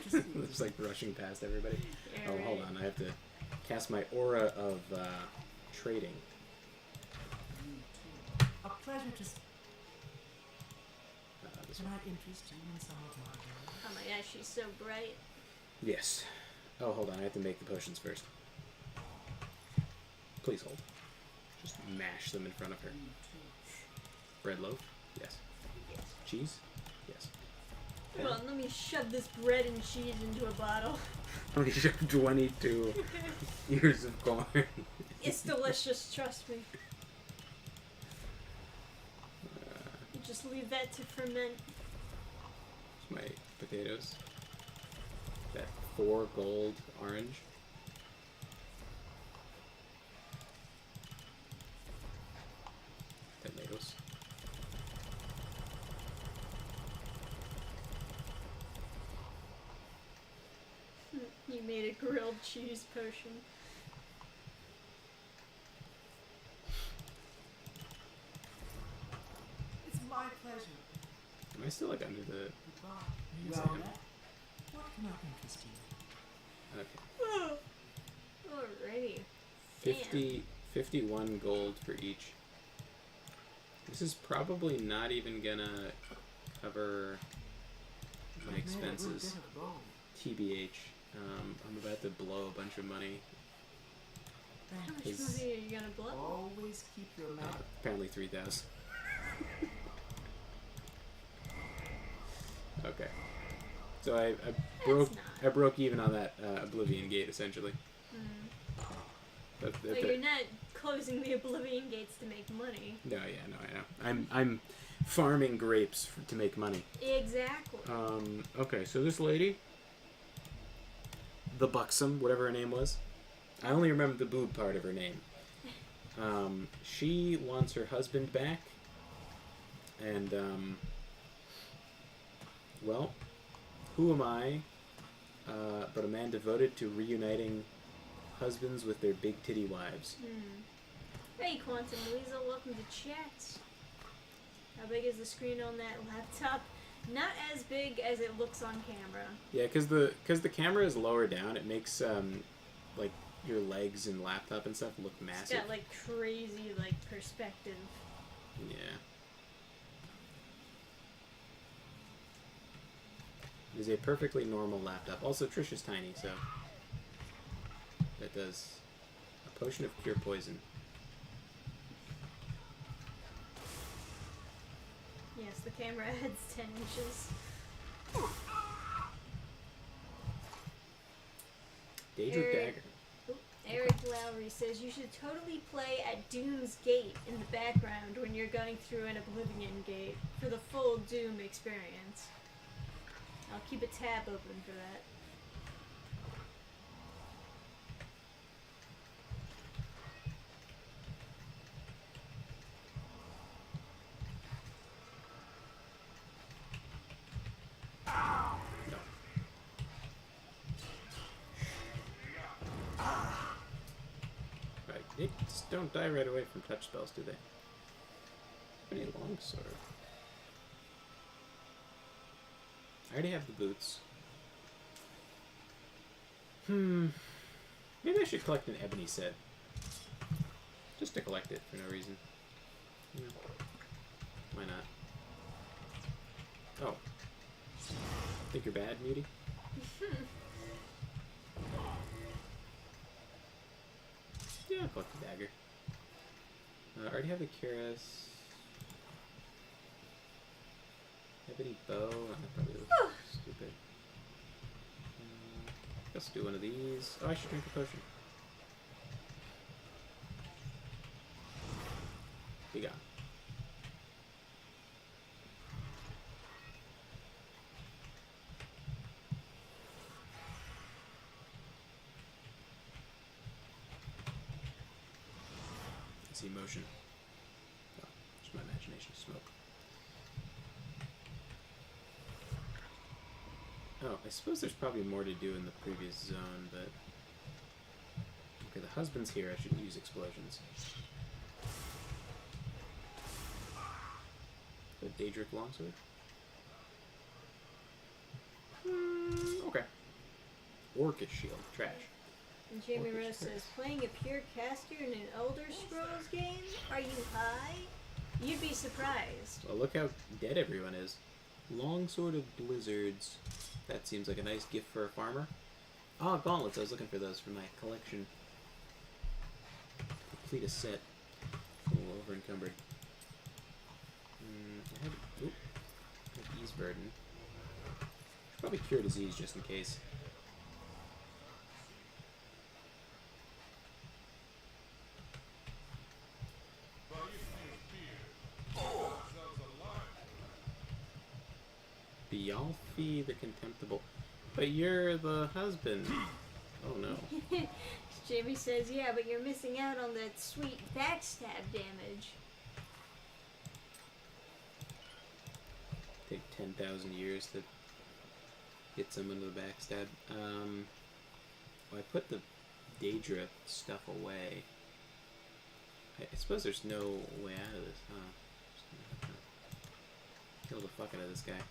Just like rushing past everybody. Yeah, Oh, hold on. I have to cast my aura of trading. A pleasure to... This Can one. I interest you in some of my work? Oh my gosh, she's so bright. Yes. Oh, hold on. I have to make the potions first. Please hold. Just mash them in front of her. Bread loaf? Yes. Cheese? Yes. Hold on, let me shove this bread and cheese into a bottle. Only shoved 22 ears of corn. It's delicious, trust me. You just leave that to ferment. My potatoes. That 4 gold orange. Tomatoes. You made a grilled cheese potion. It's my pleasure. Am I still like under the... Goodbye. Yes, I Well, am. what can I interest you? Okay. 51 gold for each. This is probably not even gonna cover my expenses. TBH. I'm about to blow a bunch of money. How much money are you gonna blow? Always keep your map. Apparently 3,000. Okay. So I broke even on that Oblivion gate essentially. But you're not closing the Oblivion gates to make money. No, yeah, no, I know. I'm farming grapes to make money. Exactly. Okay, so this lady, the Buxom, whatever her name was, I only remember the boob part of her name. She wants her husband back, and well, who am I but a man devoted to reuniting husbands with their big titty wives? Hey, Quantum Weasel, welcome to chat. How big is the screen on that laptop? Not as big as it looks on camera. Yeah, because the camera is lower down, it makes like your legs and laptop and stuff look massive. It's got like crazy like perspective. Yeah. It is a perfectly normal laptop. Also, Trish is tiny, so that does a potion of cure poison. Yes, the camera adds 10 inches. Daedric Dagger. Eric Lowry says you should totally play at Doom's Gate in the background when you're going through an Oblivion gate for the full Doom experience. I'll keep a tab open for that. No. Right, they just don't die right away from touch spells, do they? Any longsword? I already have the boots. Maybe I should collect an ebony set. Just to collect it for no reason. Why not? Oh. Think you're bad, Mutie? Yeah, I'll collect the dagger. I already have the cuirass. Ebony bow. That probably looks stupid. Let's do one of these. Oh, I should drink a potion. Be gone. I see motion. Oh, just my imagination. Smoke. Oh, I suppose there's probably more to do in the previous zone, but... Okay, the husband's here. I shouldn't use explosions. The Daedric longsword? Okay. Orcish shield. Trash. And Jamie Orcish Rose trash. says, playing a pure caster in an Elder Scrolls game? Are you high? You'd be surprised. Well, look how dead everyone is. Longsword of Blizzards. That seems like a nice gift for a farmer. Oh, gauntlets. I was looking for those for my collection. Complete a set. A little over encumbered. I have ease burden. Should probably cure disease just in case. Bealfi the Contemptible. But you're the husband. Oh no. Jamie says, yeah, but you're missing out on that sweet backstab damage. Take 10,000 years to hit someone with a backstab. Well, I put the Daedra stuff away. I suppose there's no way out of this, huh? Just gonna have to kill the fuck out of this guy.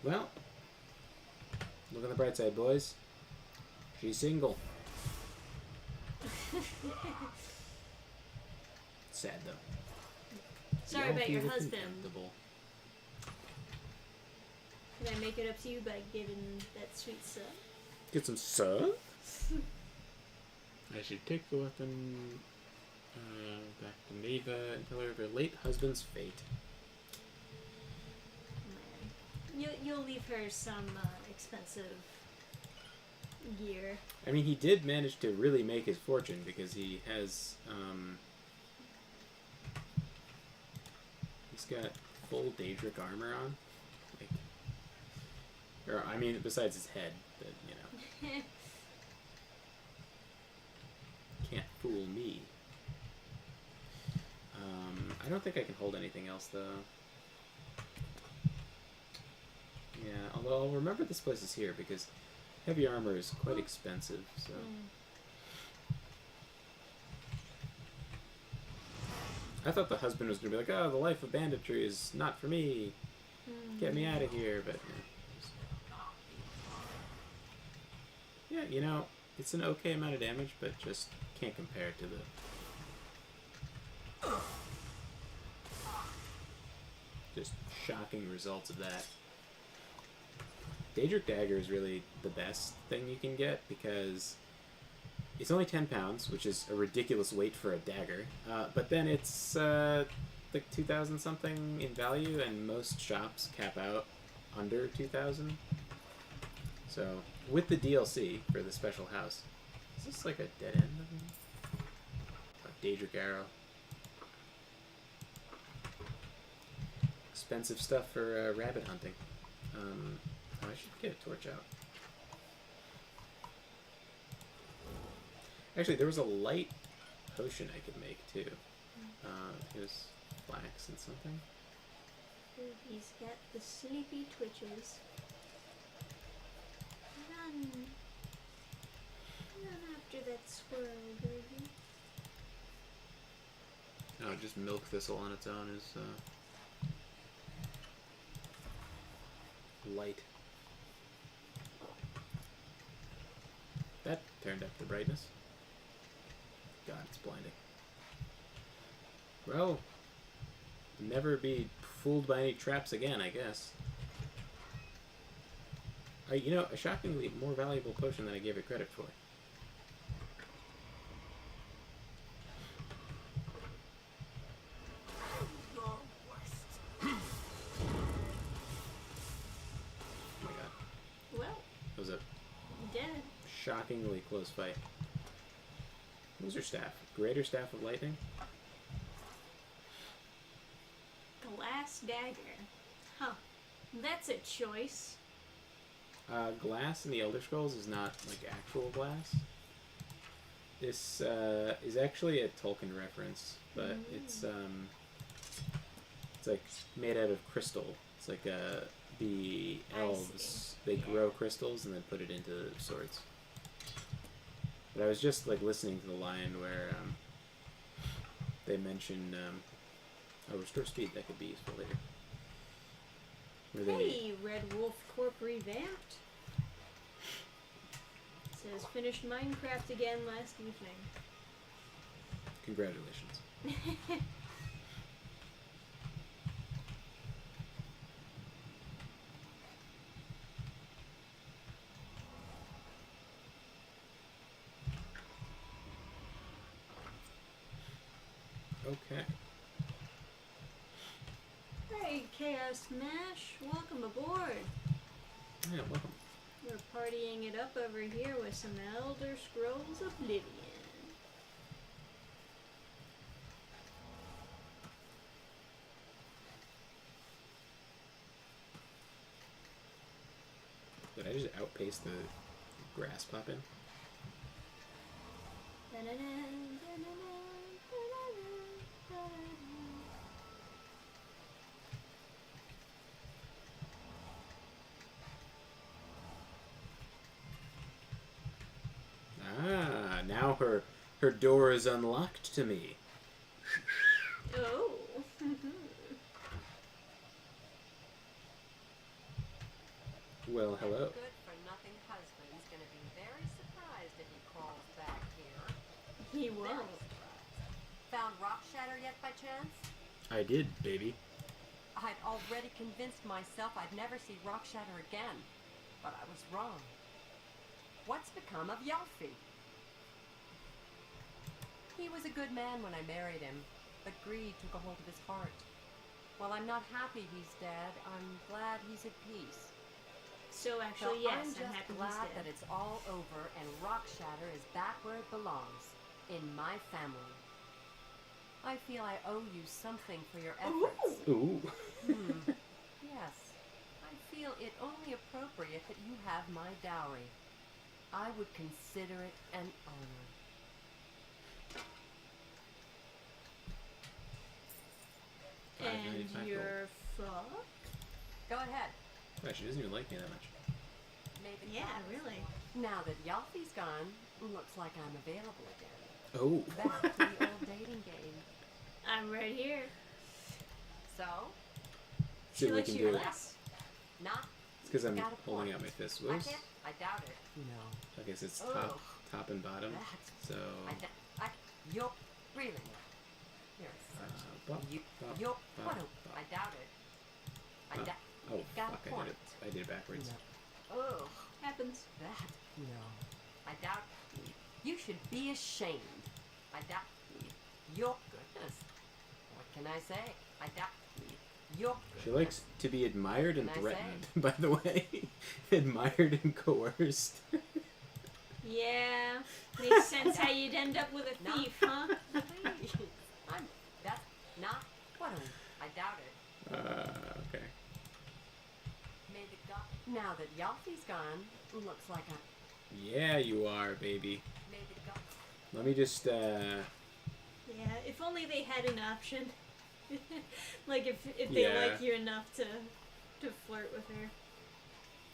Well, look on the bright side, boys. She's single. Sad though. Sorry Y'all about your feel husband. contemptible. Can I make it up to you by giving that sweet sub? Get some sub? I should take the weapon back to Neva and tell her of her late husband's fate. You'll leave her some expensive gear. I mean, he did manage to really make his fortune because he has, he's got full Daedric armor on. Like, or, I mean, besides his head, but, you know. Can't fool me. I don't think I can hold anything else, though. Yeah, although I'll remember this place is here because heavy armor is quite expensive, so. I thought the husband was going to be like, oh, the life of banditry is not for me. Get me out of here, but yeah, you know, it's an okay amount of damage, but just can't compare to the just shocking results of that. Daedric Dagger is really the best thing you can get because it's only 10 pounds, which is a ridiculous weight for a dagger, but then it's like 2,000 something in value, and most shops cap out under 2,000. So, with the DLC for the special house, is this like a dead end? A Daedric Arrow. Expensive stuff for rabbit hunting. I should get a torch out. Actually, there was a light potion I could make too. It was flax and something. He's got the sleepy twitches. Run. Run after that squirrel, Gertie. Oh, just milk thistle on its own is light. That turned up the brightness. God, it's blinding. Well, never be fooled by any traps again, I guess. You know, a shockingly more valuable potion than I gave it credit for. Oh my god. Well, That was a dead. shockingly close fight. What was her staff? Greater Staff of Lightning? Glass dagger. Huh. That's a choice. Glass in the Elder Scrolls is not like actual glass. This is actually a Tolkien reference, but it's like made out of crystal. It's like the elves, they grow crystals and then put it into swords. But I was just like listening to the line where they mention restore speed. That could be useful later. Where they, Hey, Red Wolf Corp revamped. Says finished Minecraft again last evening. congratulations. Okay. Hey, Chaos Smash, welcome aboard. Yeah, welcome. We're partying it up over here with some Elder Scrolls Oblivion. Did I just outpace the grass popping? Ah, now her door is unlocked to me. Oh. Well, hello. Good for nothing husband's gonna be very surprised He won't. Found Rock Shatter yet by chance? I did, baby. I'd already convinced myself I'd never see Rock Shatter again, but I was wrong. What's become of Yalfi? He was a good man when I married him, but greed took a hold of his heart. While I'm not happy he's dead, I'm glad he's at peace. So So actually, yes, I'm I'm just happy he's glad dead. that it's all over and Rock Shatter is back where it belongs, in my family. I feel I owe you something for your efforts. Ooh. Yes, I feel it only appropriate that you have my dowry. I would consider it an honor. And $5.95 you're fucked? Go ahead. Wow, she doesn't even like me that much. May the Yeah, gods- really. Now that Yalfi's gone, looks like I'm available again. Oh. Back to the old dating game. I'm right here. So, See what we likes can you do. less. not It's because I'm got a holding point. out my fists. I Wills. can't. I doubt it. No. I guess it's Oh. top and bottom. That. So. You're really. You're such. Bop, You. bop, You're. bop, What? bop. I doubt it. I Bop. doubt. Oh got a fuck! point. I did it backwards. Oh. Happens. That. No. I doubt. You should be ashamed. I doubt. Your goodness. What can I say? I doubt. Your goodness. She likes to be admired and What can I threatened. By the way, admired and coerced. Yeah. Makes sense how you'd end up with a thief, huh? Please. That's not what I doubt it. Okay. May the god. Now that Yalfi's gone, looks like I. Yeah, you are, baby. May the god. Let me just. Yeah, if only they had an option. Like if they Yeah. like you enough to flirt with her.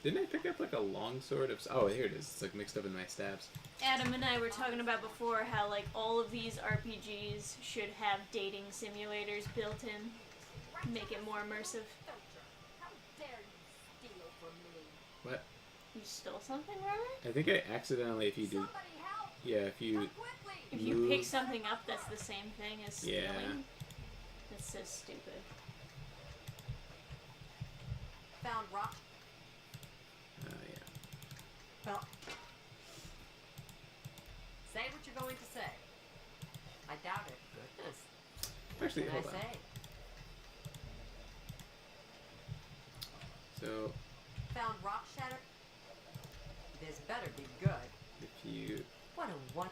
Didn't I pick up like a long sword of? Oh, here it is. It's like mixed up in my stabs. Adam and I were talking about before how like all of these RPGs should have dating simulators built in, make it more immersive. How dare you steal from me? What? You stole something, Robert? I think I accidentally, if you do, Somebody help! yeah, if you, Come quickly! If you Move. pick something up that's the same thing as stealing, Yeah. that's so stupid. Found rock. yeah. Well. Say what you're going to say. I doubt it. Goodness. Actually, What can hold I on. say? So Found rock shatter. This better be good. if you, What a one.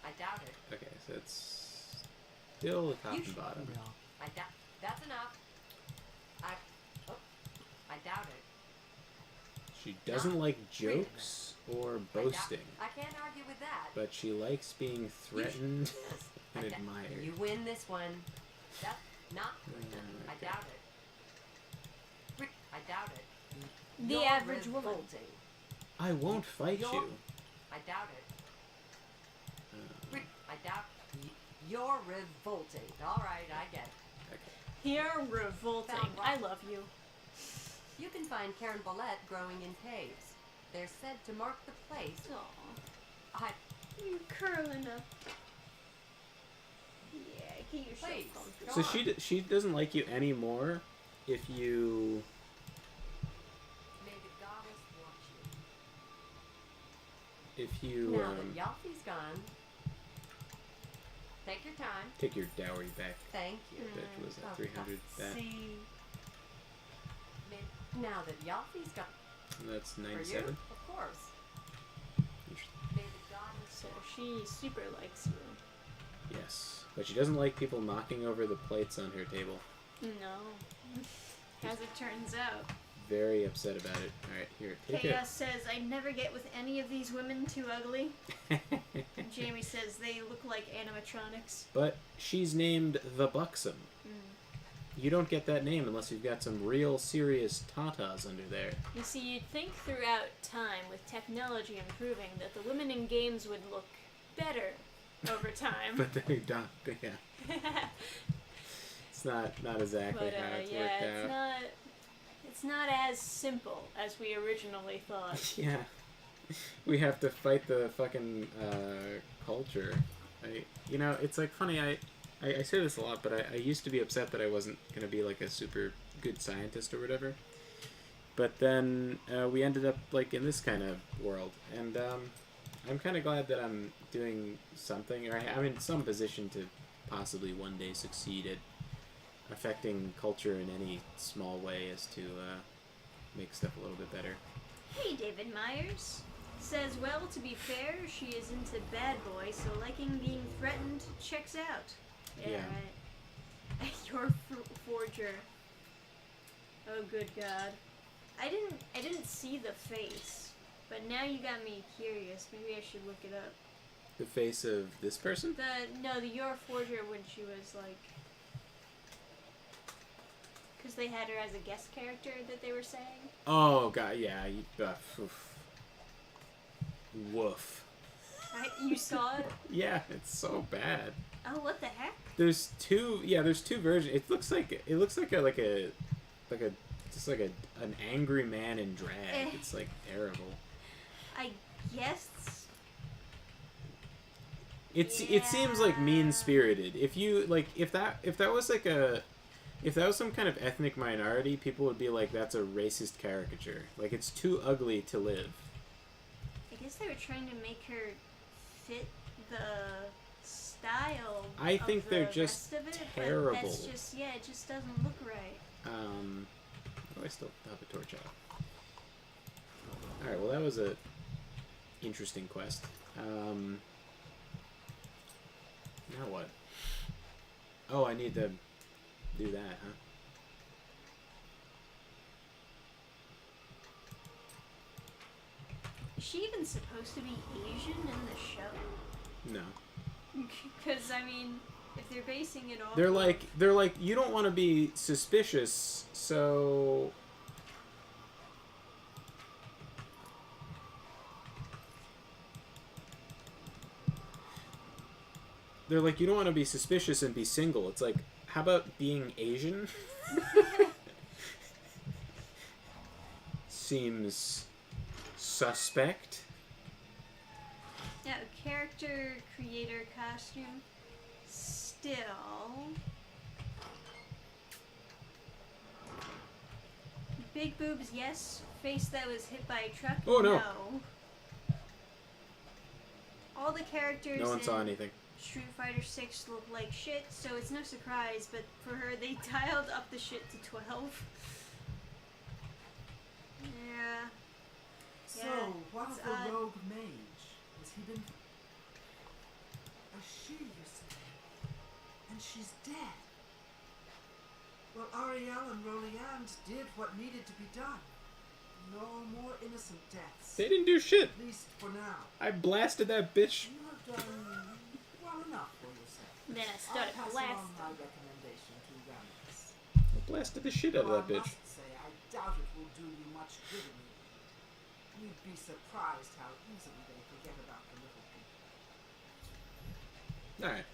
I doubt it. okay, so it's still the top You and should- bottom. No. I doubt. That's enough. I doubt it. She doesn't like jokes or boasting, I can't argue with that. but she likes being threatened Yes. and I dou- admired. You win this one. That's not. I okay. doubt it. I doubt it. The You're average woman. revolting. I won't fight You're- you. I doubt it. I doubt. You're revolting. All right, I get it. Okay. You're revolting. Found rock. I love you. You can find Karen Bollette growing in caves. They're said to mark the place. Aw, I you curling up. Yeah, get yourself Please. comfortable. So she doesn't like you anymore if you. may the goddess watch If you. you Now that Yalfi's gone, take your time. take your dowry back. Thank you. That was Oh, at 300 back. See. Now that Yalfi's gone, And that's for you, 97. of course. May the goddess So she super likes you. Yes, but she doesn't like people knocking over the plates on her table. No. As it turns out. Very upset about it. All right, here, take Chaos says, I never get with any of these women too ugly. it. And Jamie says they look like animatronics. But she's named the Buxom. You don't get that name unless you've got some real serious tatas under there. You see, you'd think throughout time, with technology improving, that the women in games would look better over time. But they don't. Yeah, it's not exactly But how it's yeah, worked out. it's not as simple as we originally thought. Yeah, we have to fight the fucking culture. It's like funny. I say this a lot, but I used to be upset that I wasn't gonna be like a super good scientist or whatever. But then we ended up like in this kind of world, and I'm kind of glad that I'm doing something, or I'm in some position to possibly one day succeed at affecting culture in any small way as to make stuff a little bit better. Hey, David Myers. Says, well, to be fair, she is into bad boy, so liking being threatened checks out. Yeah. Right. Your forger. Oh, good God. I didn't see the face, but now you got me curious. Maybe I should look it up. The face of this person? The Your Forger when she was like... Because they had her as a guest character that they were saying. Oh, God, yeah. Woof. You saw it? Yeah, it's so bad. Oh, what the heck? There's two versions. It looks like an angry man in drag. It's like terrible. I guess. It seems like mean-spirited. If that was some kind of ethnic minority, people would be like, that's a racist caricature. Like, it's too ugly to live. I guess they were trying to make her fit the style. I think they're just rest of it, terrible. But that's just, it just doesn't look right. Oh, I still have a torch out. Alright, well, that was a interesting quest. Now what? Oh, I need to do that, huh? Is she even supposed to be Asian in the show? No. Because, I mean, if they're basing it off... They're like, you don't want to be suspicious, so... They're like, you don't want to be suspicious and be single. It's like, how about being Asian? Seems suspect. Yeah, character, creator, costume. Still... Big boobs, yes. Face that was hit by a truck, Oh, no. All the characters No one in saw anything. Street Fighter 6 look like shit, so it's no surprise, but for her, they dialed up the shit to 12. Yeah. So, what of it's the odd. rogue mage? Has he been... she, you say? And she's dead. Well, Ariel and Roliand did what needed to be done. No more innocent deaths. They didn't do shit. At least for now. I blasted that bitch. You have done well enough for yourself. Then I started I'll pass along blasting. my recommendation to Rammus. I blasted the shit out of that Though I bitch. must say, I doubt it will do you much good in the end. You'd be surprised how easily they forget about the little people. Alright.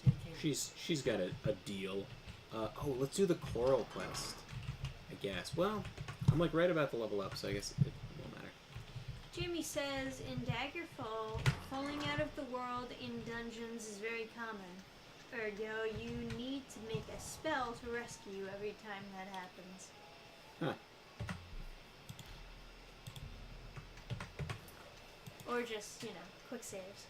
Take care. She's got a deal. Oh, let's do the coral quest. I guess. Well, I'm like right about the level up, so I guess it won't matter. Jamie says, in Daggerfall, falling out of the world in dungeons is very common. Ergo, you need to make a spell to rescue you every time that happens. Huh. Or just, quick saves.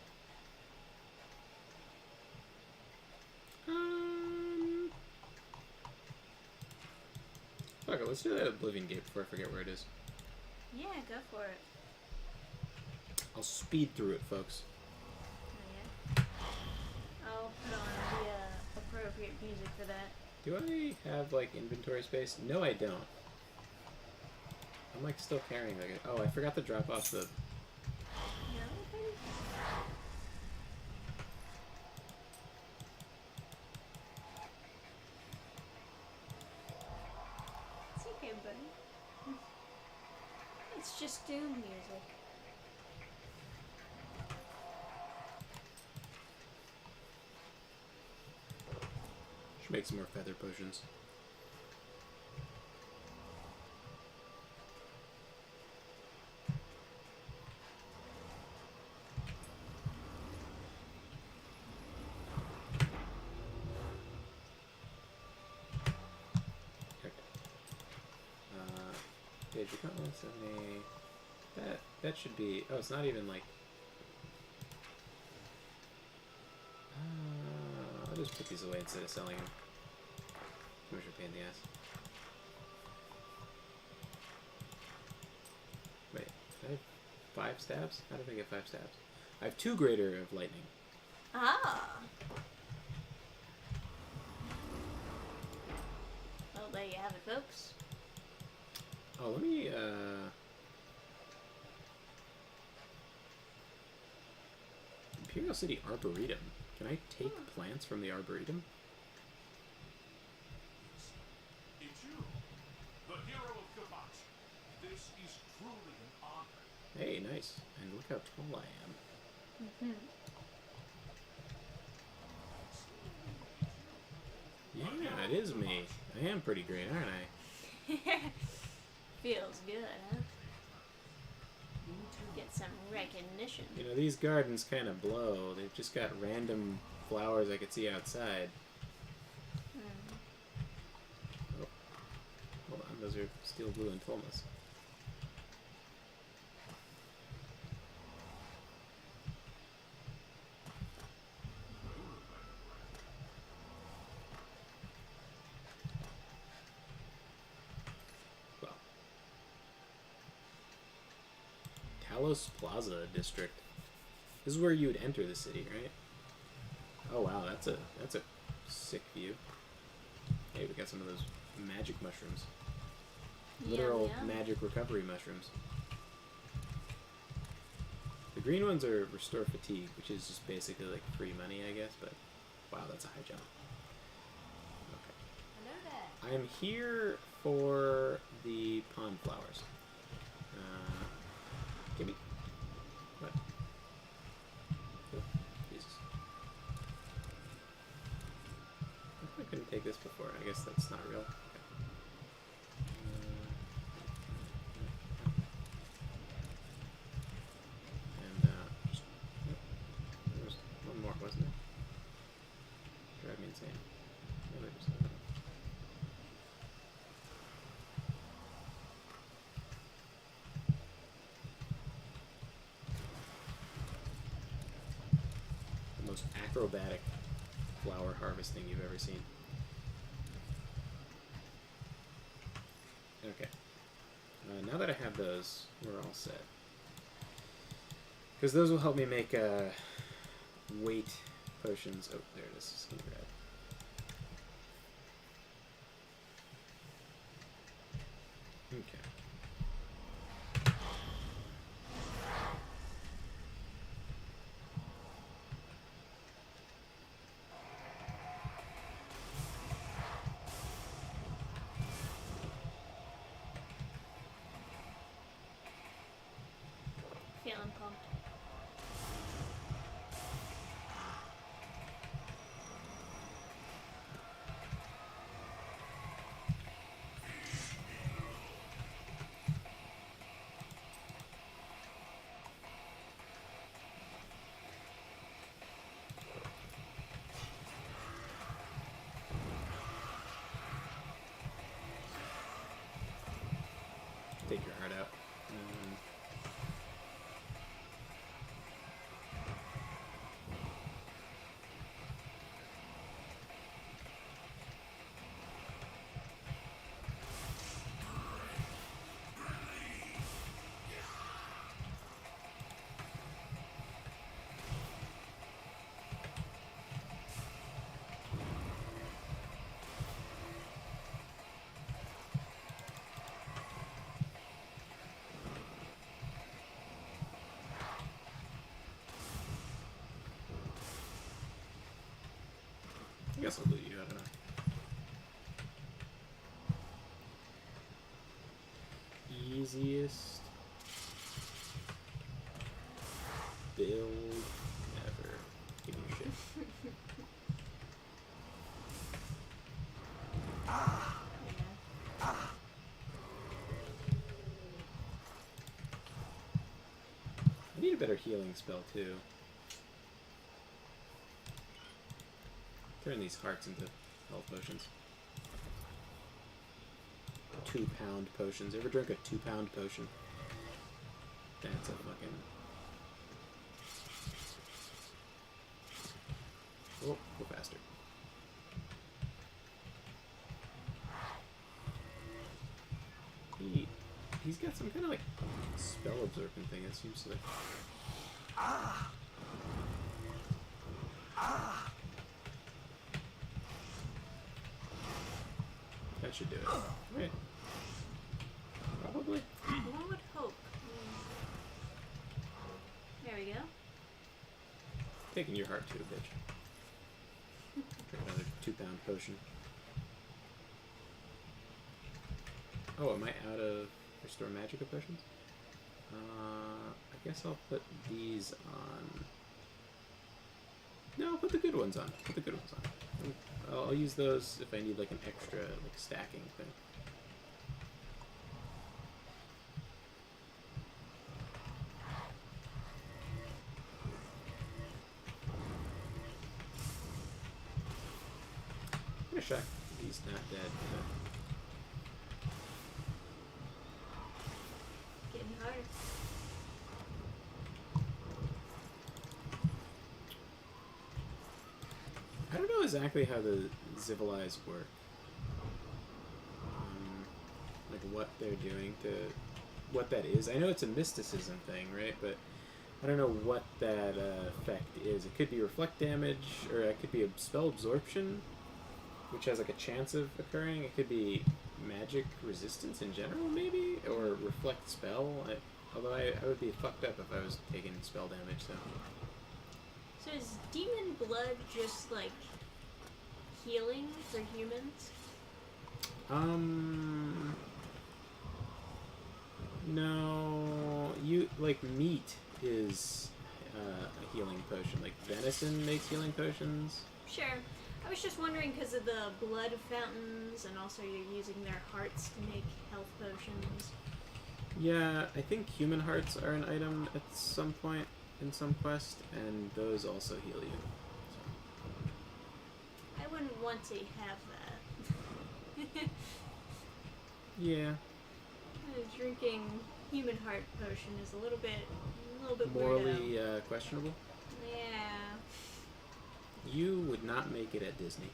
Fuck it, let's do that Oblivion gate before I forget where it is. Yeah, go for it. I'll speed through it, folks. Oh, yeah. I'll put on the appropriate music for that. Do I have, like, inventory space? No, I don't. I'm, like, still carrying, like, oh, I forgot to drop off the... No, it's okay, buddy. It's just Doom music. Should make some more feather potions. Did you come 170? That should be. Oh, it's not even like. I'll just put these away instead of selling them. Too much of a pain in the ass. Wait, did I have 5 stabs? How did I get 5 stabs? I have 2 greater of lightning. Ah. Well, there you have it, folks. Oh, let me, Imperial City Arboretum. Can I take plants from the Arboretum? It's you, the hero of Kavachi. This is truly an honor. Hey, nice. And look how tall I am. Yeah, it is me. I am pretty great, aren't I? Feels good, huh? Get some recognition. You know, these gardens kind of blow. They've just got random flowers I could see outside. Oh. Hold on, those are steel blue and fullness. Well. Talos Plaza District. This is where you would enter the city, right? Oh wow, that's a sick view. Hey, we got some of those magic mushrooms. Literal Yeah. magic recovery mushrooms. The green ones are restore fatigue, which is just basically like free money, I guess, but wow, that's a high jump. Okay. Hello there. I'm here for the pond flowers. Give me. What? Oh, Jesus. I thought I couldn't take this before. I guess that's not real. Okay. And, just, there was one more, wasn't there? Drive me insane. No, there's not. The most acrobatic flower harvesting you've ever seen. Okay. Now that I have those, we're all set. Because those will help me make weight potions. Oh, there it is. Skin grab. Okay. Feeling pumped. Take your heart out. I guess I'll loot you, I don't know. Easiest build ever. Give me your shit. I need a better healing spell too. Turn these hearts into health potions. 2-pound potions. Ever drink a 2-pound potion? That's a fucking... Oh, go faster. He's got some kind of like spell absorbing thing. It seems like. That should do it. Right. Probably. One would hope. There we go. Taking your heart too, bitch. Drink another 2-pound potion. Oh, am I out of restore magicka potions? I guess I'll put these on. No, I'll put the good ones on. Put the good ones on. I'll use those if I need like an extra like stacking thing. I'm shocked he's not dead. Getting harder. I don't know exactly how the Zivilize work. Like what they're doing to... what that is. I know it's a mysticism thing, right? But I don't know what that effect is. It could be reflect damage, or it could be a spell absorption, which has like a chance of occurring. It could be magic resistance in general, maybe? Or reflect spell. Although I would be fucked up if I was taking spell damage, so... So is demon blood just like healing for humans? No, like meat is a healing potion. Like venison makes healing potions. Sure. I was just wondering because of the blood fountains, and also you're using their hearts to make health potions. Yeah, I think human hearts are an item at some point in some quest, and those also heal you. So. I wouldn't want to have that. Yeah. Drinking human heart potion is a little bit Morally weirdo. Questionable. Yeah. You would not make it at Disney.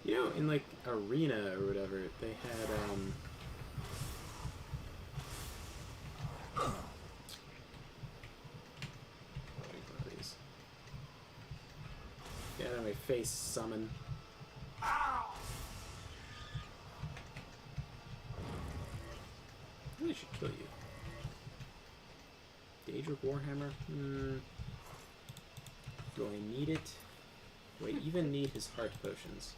You know, in like Arena or whatever, they had what do you call these? Get out of my face, summon. I really should kill you. Daedric Warhammer? Do I need it? Do I even need his heart potions?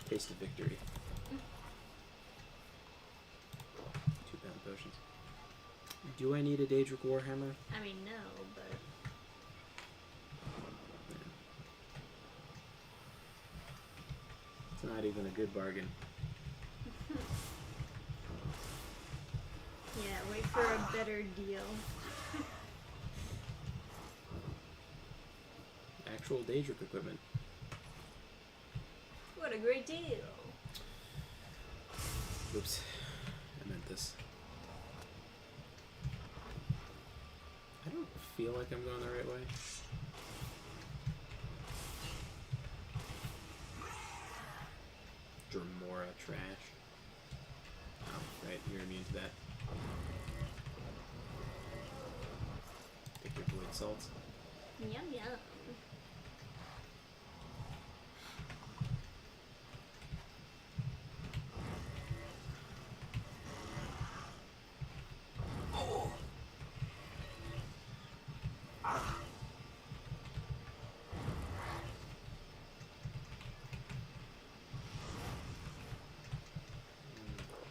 Taste of victory. 2-pound potions. Do I need a Daedric Warhammer? I mean, no, but... It's not even a good bargain. Yeah, wait for a better deal. Actual Daedric equipment. What a great deal! Oops. I meant this. I don't feel like I'm going the right way. Dremora trash. Oh, right, you're immune to that. Take your void salts. Yum yum.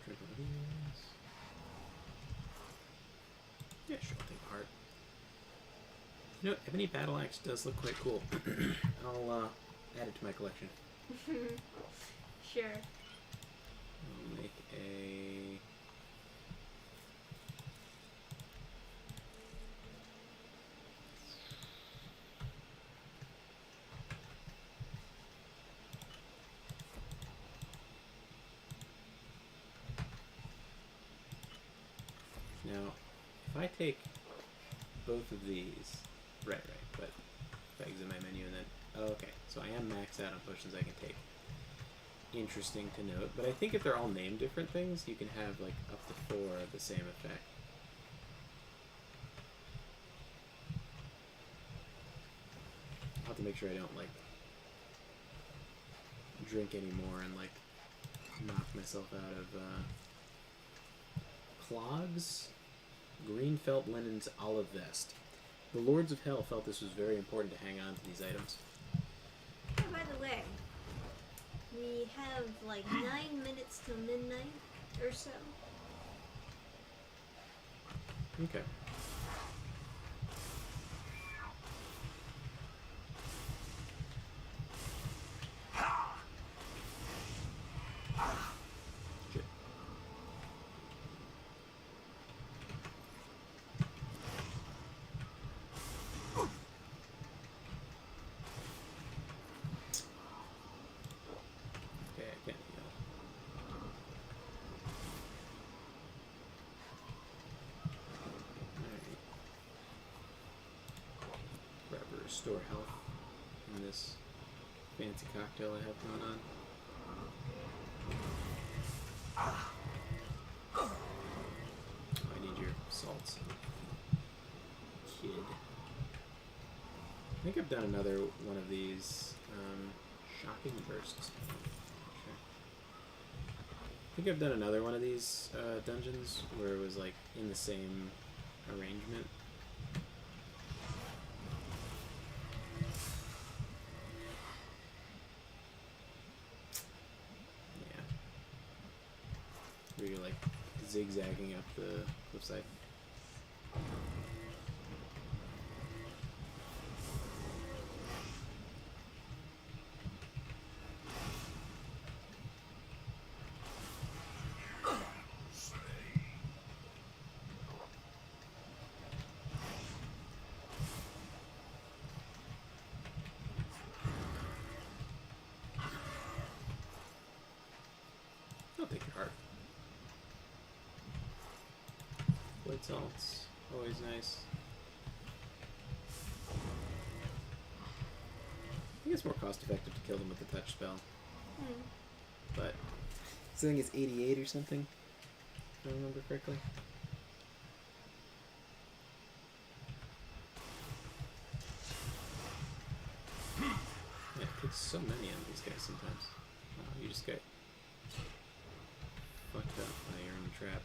Drink one of these. Yeah, sure, I'll take heart. You know, Ebony Battle Axe does look quite cool. I'll add it to my collection. Sure. I'll make a Now, if I take both of these... Right, but if I exit my menu and then... Oh, okay, so I am maxed out on potions I can take. Interesting to note, but I think if they're all named different things, you can have, like, up to 4 of the same effect. I'll have to make sure I don't, like, drink anymore and, like, knock myself out of, clogs, green felt linens, olive vest. The Lords of Hell felt this was very important to hang on to these items. Oh, by the way, we have like 9 minutes till midnight or so. Okay. Shit. Okay, I can't heal. Alright. Grab or restore health in this fancy cocktail I have going on. Oh, I need your salts, kid. I think I've done another one of these shocking bursts. Sure. I think I've done another one of these dungeons where it was like in the same arrangement. Yeah. Where you're like zigzagging up the cliffside. I'll take your heart. White salts, always nice. I think it's more cost effective to kill them with the touch spell. But I think it's 88 or something, if I remember correctly. Yeah, it takes so many of these guys sometimes. Wow, you just get fucked up by your own trap.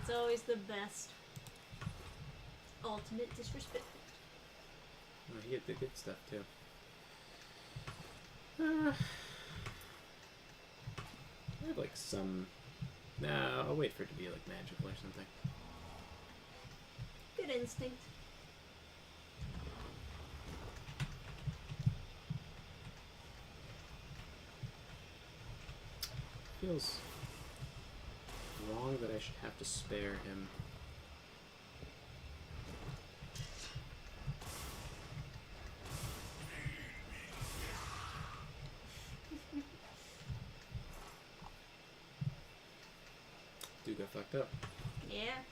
It's always the best. Ultimate disrespect. Oh, he hit the good stuff too. I have like some... No, I'll wait for it to be like magical or something. Good instinct. Feels wrong that I should have to spare him. Dude got fucked up. Yeah.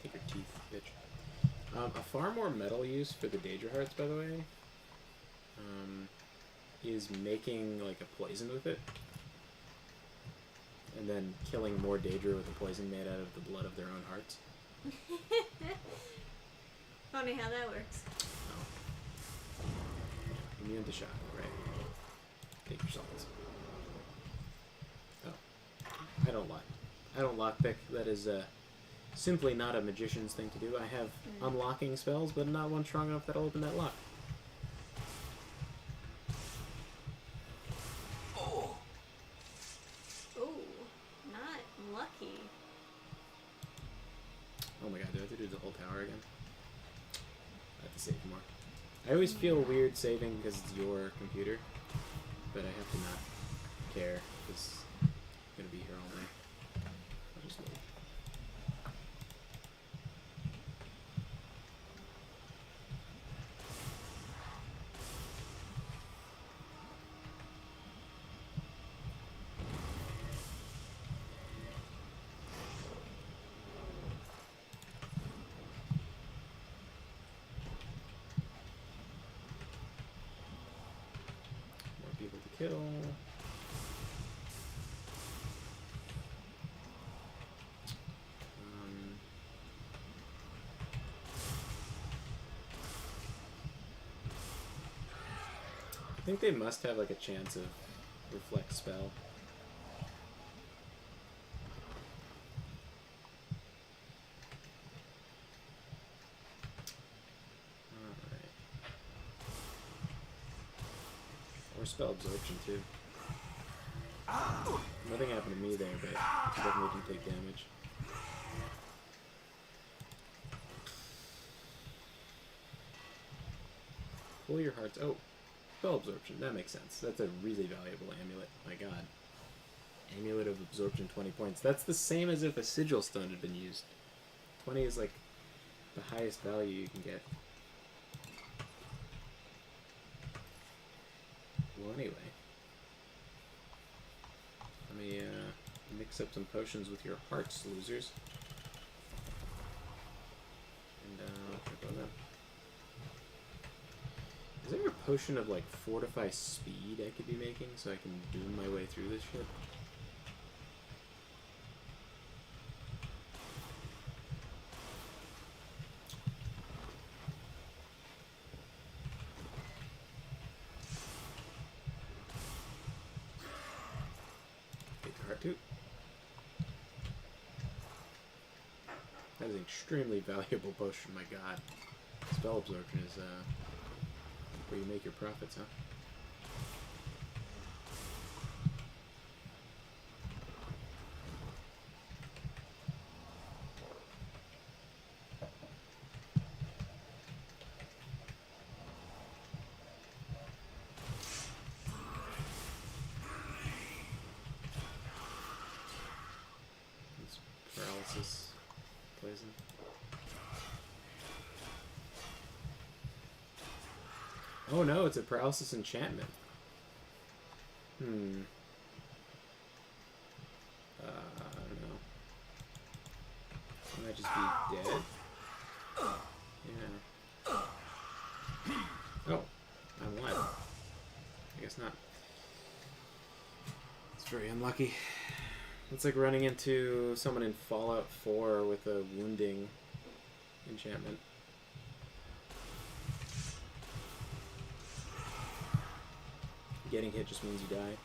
Take your teeth, bitch. A far more metal use for the Daedra Hearts, by the way, is making like a poison with it, and then killing more Daedra with a poison made out of the blood of their own hearts. Funny how that works. Yeah, immune to shock, right? Take your salts. Oh, I don't lie. I don't lockpick. That is simply not a magician's thing to do. I have unlocking spells, but not one strong enough that'll open that lock. Ooh, not lucky. Oh my god, do I have to do the whole tower again? I have to save more. I always feel weird saving because it's your computer, but I have to not care because I'm going to be here all day. I'll just wait. kill. I think they must have like a chance of reflect spell. Alright. Or spell absorption too. Nothing happened to me there, but it definitely can take damage. Pull your hearts. Oh, spell absorption. That makes sense. That's a really valuable amulet. My god. Amulet of absorption, 20 points. That's the same as if a sigil stone had been used. 20 is like the highest value you can get. Well, anyway. Let me mix up some potions with your hearts, losers. And trip on them. Is there a potion of like fortify speed I could be making so I can doom my way through this shit? Take the heart too. That is an extremely valuable potion, my god. Spell absorption is where you make your profits, huh? It's paralysis poison. Oh no, it's a paralysis enchantment. I don't know. I might just be dead. Yeah. Oh, I'm alive. I guess not. It's very unlucky. It's like running into someone in Fallout 4 with a wounding enchantment. Getting hit just means you die.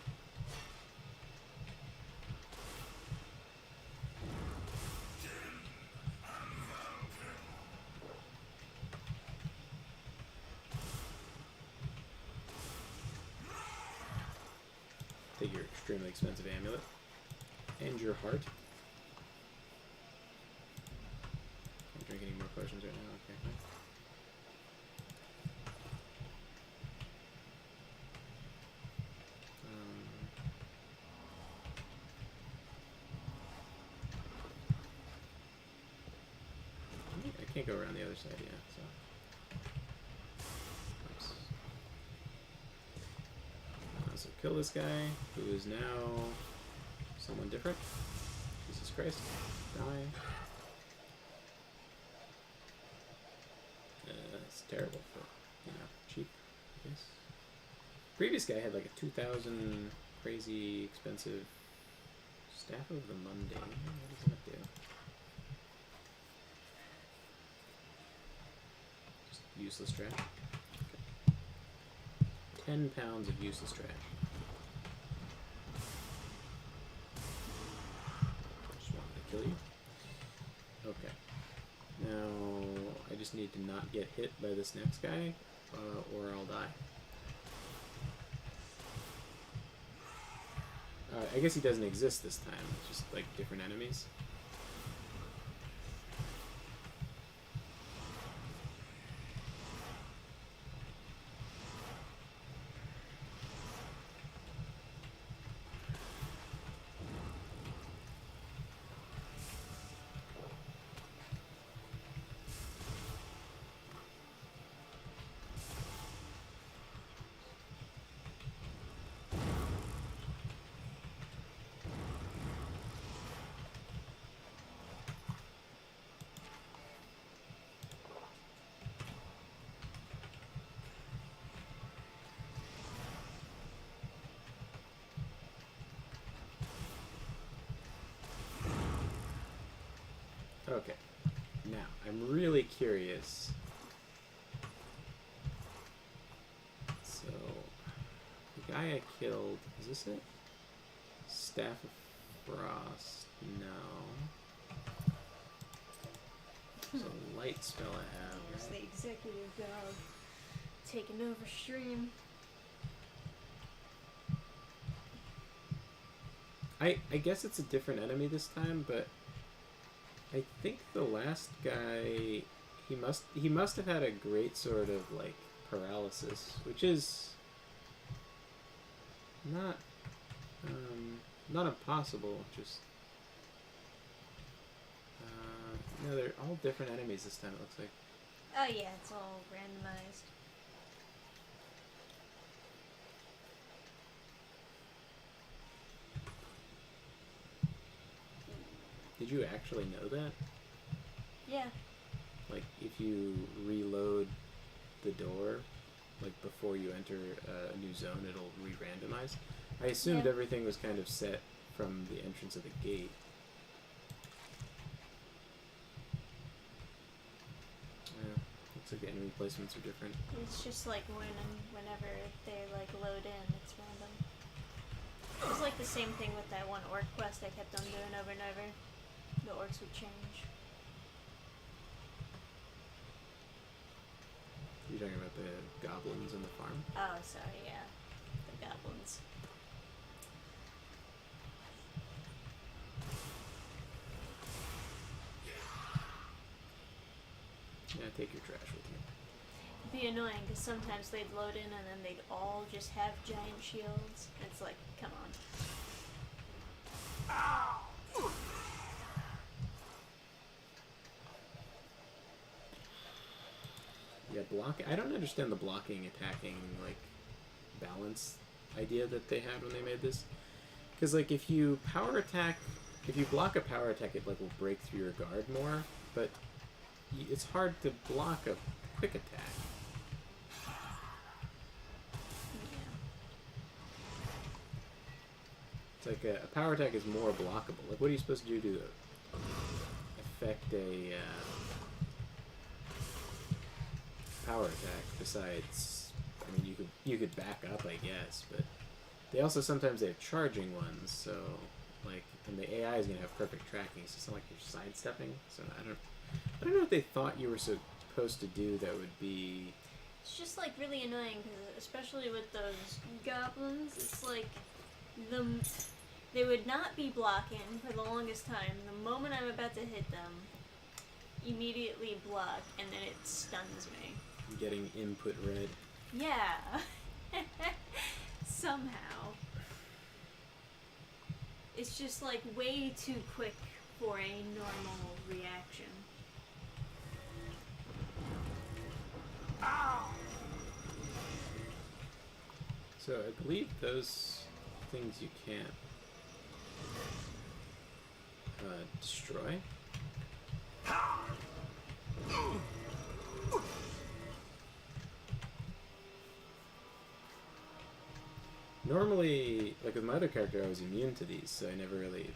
Take your extremely expensive amulet. And your heart. Can't drink any more potions right now, okay. I can't go around the other side yet, so. Oops. So kill this guy, who is now someone different. Jesus Christ. Die. It's terrible for, cheap, I guess. Previous guy had like a 2,000 crazy expensive Staff of the Mundane. What does that do? Useless trash. Okay. 10 pounds of useless trash. Just wanted to kill you. Okay. Now, I just need to not get hit by this next guy, or I'll die. I guess he doesn't exist this time. It's just like different enemies. Okay. Now, I'm really curious. So, the guy I killed, is this it? Staff of Frost, no. There's a light spell I have, There's right? the executive dog taking over stream. I guess it's a different enemy this time, but I think the last guy, he must have had a great sort of like paralysis, which is not not impossible. Just no, they're all different enemies this time. It looks like. Oh yeah, it's all randomized. Did you actually know that? Yeah. Like, if you reload the door, like before you enter a new zone, it'll re-randomize. I assumed Yeah. everything was kind of set from the entrance of the gate. Yeah, looks like the enemy placements are different. It's just like whenever they like load in, it's random. It was like the same thing with that one orc quest I kept on doing over and over. The orcs would change. You're talking about the goblins in the farm? Oh, sorry, yeah. The goblins. Yeah, take your trash with you. It'd be annoying because sometimes they'd load in and then they'd all just have giant shields. It's like, come on. Yeah, I don't understand the blocking, attacking, like, balance idea that they had when they made this. Because, like, if you block a power attack, it, like, will break through your guard more, but it's hard to block a quick attack. Yeah. It's like a power attack is more blockable. Like, what are you supposed to do to affect a power attack besides, I mean, you could back up, I guess, but they also sometimes have charging ones, so like, and the AI is gonna have perfect tracking, so it's not like you're sidestepping. So I don't know what they thought you were supposed to do that would be. It's just like really annoying because especially with those goblins, it's like they would not be blocking for the longest time. The moment I'm about to hit them, immediately block, and then it stuns me. Getting input red. Yeah. Somehow. It's just like way too quick for a normal reaction. So I believe those things you can't destroy. Normally, like with my other character, I was immune to these, so they never really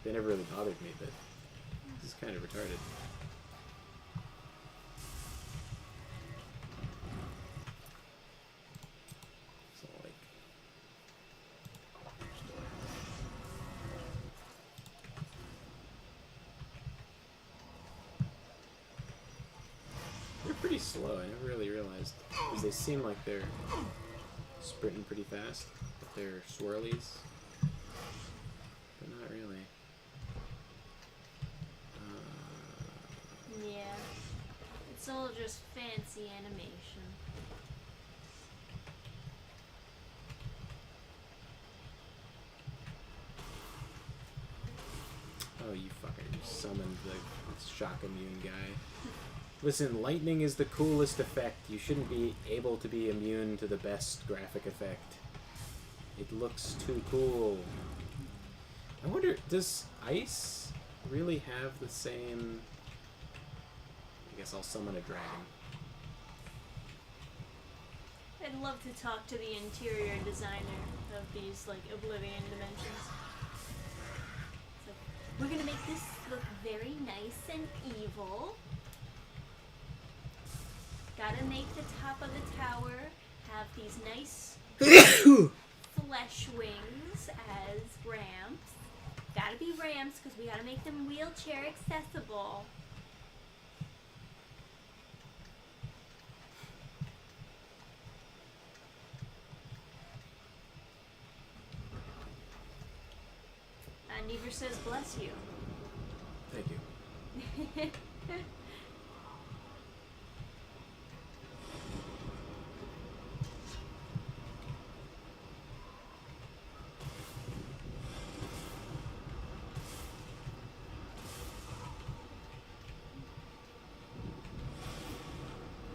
bothered me, but this is kind of retarded. So, like... They're pretty slow, I never really realized, because they seem like they're sprinting pretty fast, but they're swirlies, but not really. Yeah. It's all just fancy animation. Oh, you fucker, you summoned the shock immune guy. Listen, lightning is the coolest effect. You shouldn't be able to be immune to the best graphic effect. It looks too cool. I wonder, does ice really have the same... I guess I'll summon a dragon. I'd love to talk to the interior designer of these, like, Oblivion dimensions. It's like, We're gonna make this look very nice and evil. Gotta make the top of the tower have these nice flesh wings as ramps. Gotta be ramps because we gotta make them wheelchair accessible. Never says bless you. Thank you.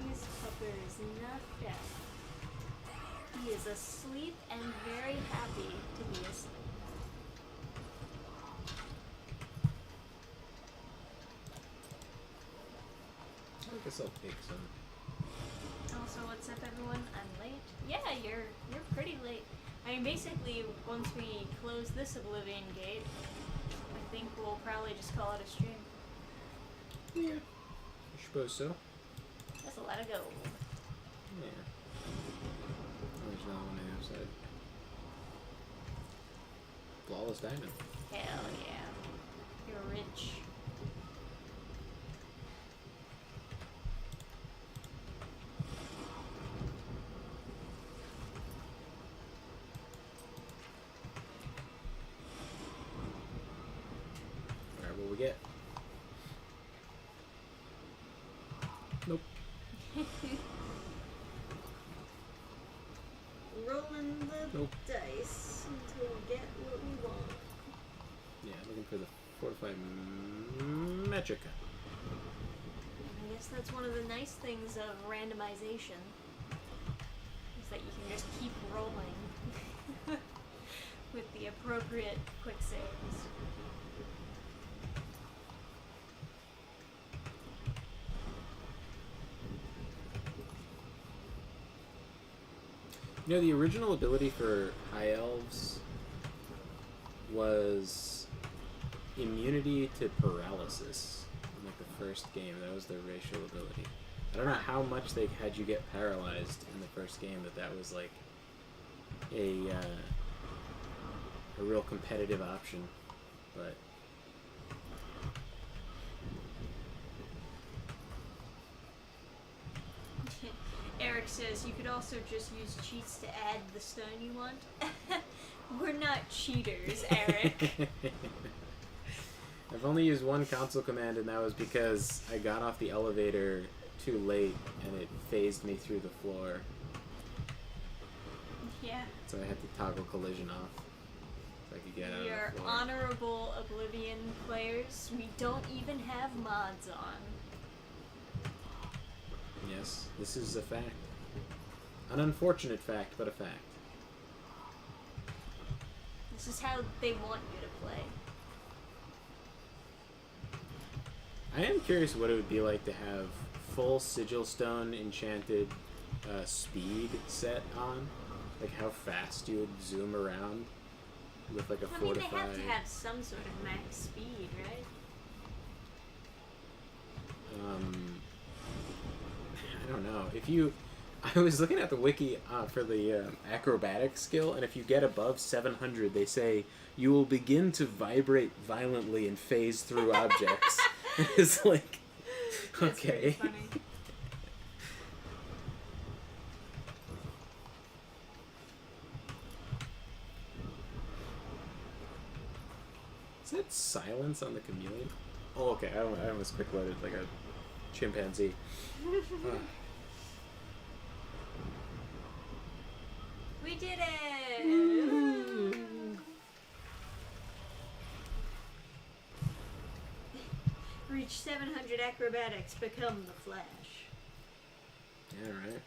This pupper is not dead. He is asleep and very happy to be asleep. I guess I'll take some. Also, what's up, everyone? I'm late. Yeah, you're pretty late. I mean, basically, once we close this Oblivion gate, I think we'll probably just call it a stream. Yeah. I suppose so. That's a lot of gold. Yeah. There's another one on the outside. Flawless diamond. Hell yeah. You're rich. Alright, what we get? Nope. Rolling the Nope. dice until we get what we want. Yeah, looking for the fortified Metrica. I guess that's one of the nice things of randomization. Is that you can just keep rolling with the appropriate quick saves. You know, the original ability for High Elves was immunity to paralysis in like the first game. That was their racial ability. I don't know how much they had you get paralyzed in the first game, that was like a real competitive option, but Eric says you could also just use cheats to add the stone you want. We're not cheaters, Eric. I've only used one console command, and that was because I got off the elevator too late and it phased me through the floor. Yeah. So I had to toggle collision off so I could get out We of are the floor. honorable Oblivion players. We don't even have mods on. Yes, this is a fact. An unfortunate fact, but a fact. This is how they want you to play. I am curious what it would be like to have full Sigil Stone enchanted speed set on. Like how fast you would zoom around with like a I mean, they fortified... have to have some sort of max speed, right? I don't know. If you... I was looking at the wiki for the acrobatic skill, and if you get above 700, they say you will begin to vibrate violently and phase through objects. It's like, That's okay. pretty funny. Is that silence on the chameleon? Oh, okay. I almost quick loaded like a chimpanzee. We did it! Reach 700 acrobatics, become the Flash. Yeah, right.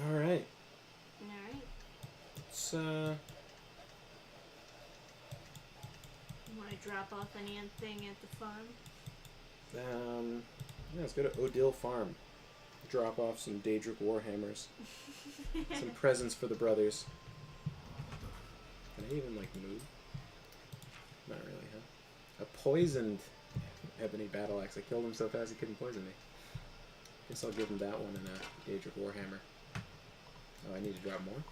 Alright. Alright. Let's, You want to drop off anything at the farm? yeah, let's go to Odile Farm. Drop off some Daedric Warhammers. Some presents for the brothers. Can I even, like, move? Not really, huh? A poisoned ebony battle axe. I killed him so fast he couldn't poison me. Guess I'll give him that one and a Daedric Warhammer. Oh, I need to drop more?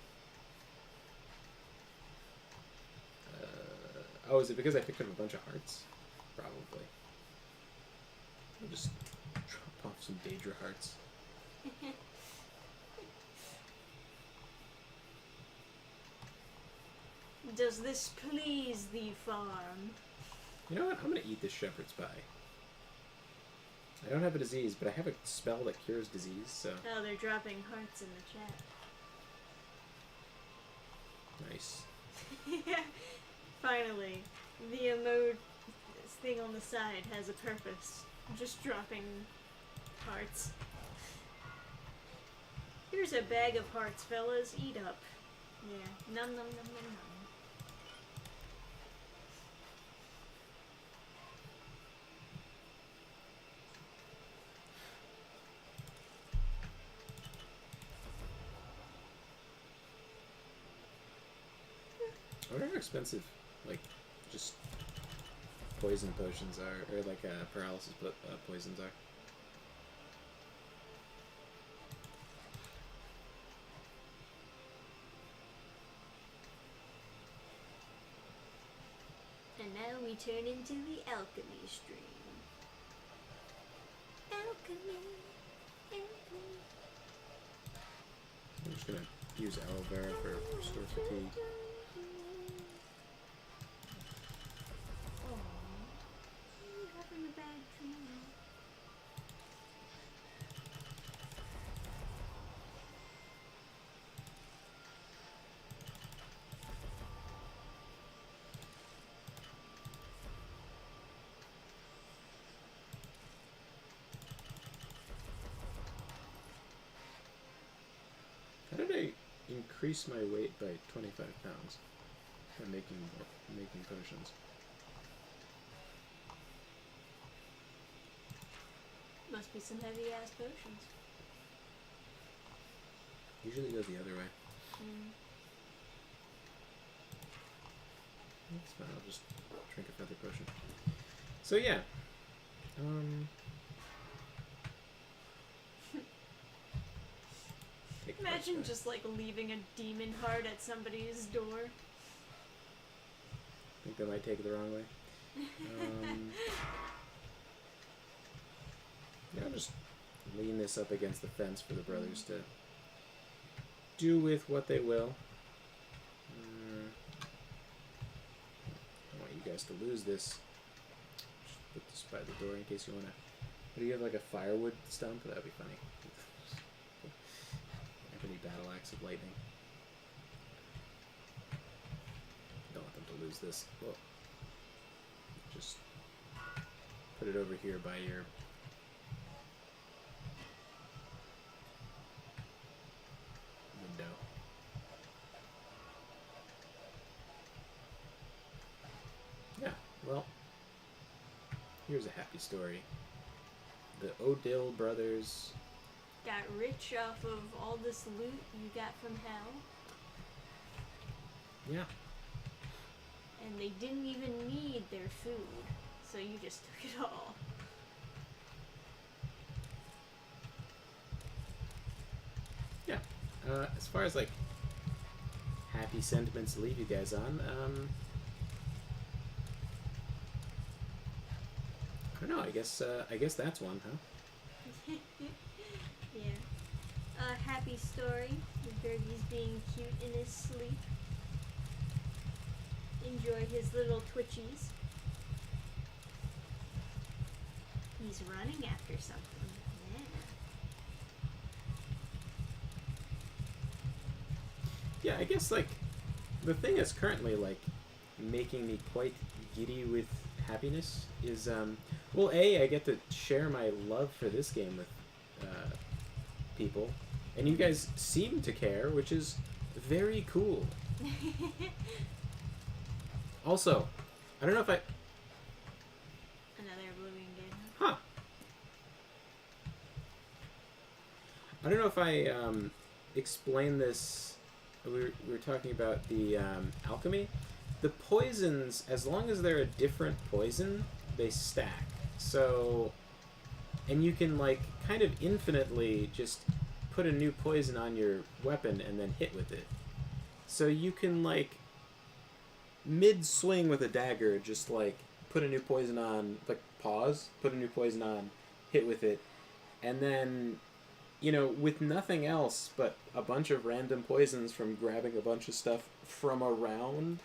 Oh, is it because I picked up a bunch of hearts? Probably. I'll just drop off some Daedra hearts. Does this please thee, farm? You know what? I'm gonna eat this shepherd's pie. I don't have a disease, but I have a spell that cures disease, so... Oh, they're dropping hearts in the chat. Nice. Finally, the emote thing on the side has a purpose. Just dropping hearts. Here's a bag of hearts, fellas. Eat up. Yeah. Nom nom nom nom nom. I wonder how expensive, like, just poison potions are, or like paralysis poisons are. And now we turn into the alchemy stream. Alchemy, alchemy. I'm just gonna use aloe vera for restore fatigue. Aww, you having a bad dream? How did I increase my weight by 25 pounds by making potions? Must be some heavy ass potions. Usually go the other way. That's fine, I'll just drink a feather potion. So yeah. Take a Imagine heart just like leaving a demon heart at somebody's door. think they might take it the wrong way. Yeah, I'll just lean this up against the fence for the brothers to do with what they will. I want you guys to lose this. Just put this by the door in case you want to... Do you have like a firewood stump? That would be funny. Ebony battle axe of lightning. Don't want them to lose this. Well, just put it over here by your... window. Yeah, well, here's a happy story. The Odell brothers Got rich off of all this loot you got from hell, yeah. and they didn't even need their food, so you just took it all. Yeah. As far as like happy sentiments to leave you guys on, I don't know. I guess that's one, huh? Yeah. A happy story. The Derby's being cute in his sleep. Enjoy his little twitchies. He's running after something. Yeah, I guess like the thing that's currently like making me quite giddy with happiness is well, I get to share my love for this game with people, and you guys seem to care, which is very cool. Also, I don't know if I... Another Oblivion game. Huh. I don't know if I explained this we were talking about the alchemy. The poisons, as long as they're a different poison, they stack. So, and you can like kind of infinitely just put a new poison on your weapon and then hit with it. So you can like mid swing with a dagger, just like put a new poison on, like pause, put a new poison on, hit with it, and then, you know, with nothing else but a bunch of random poisons from grabbing a bunch of stuff from around,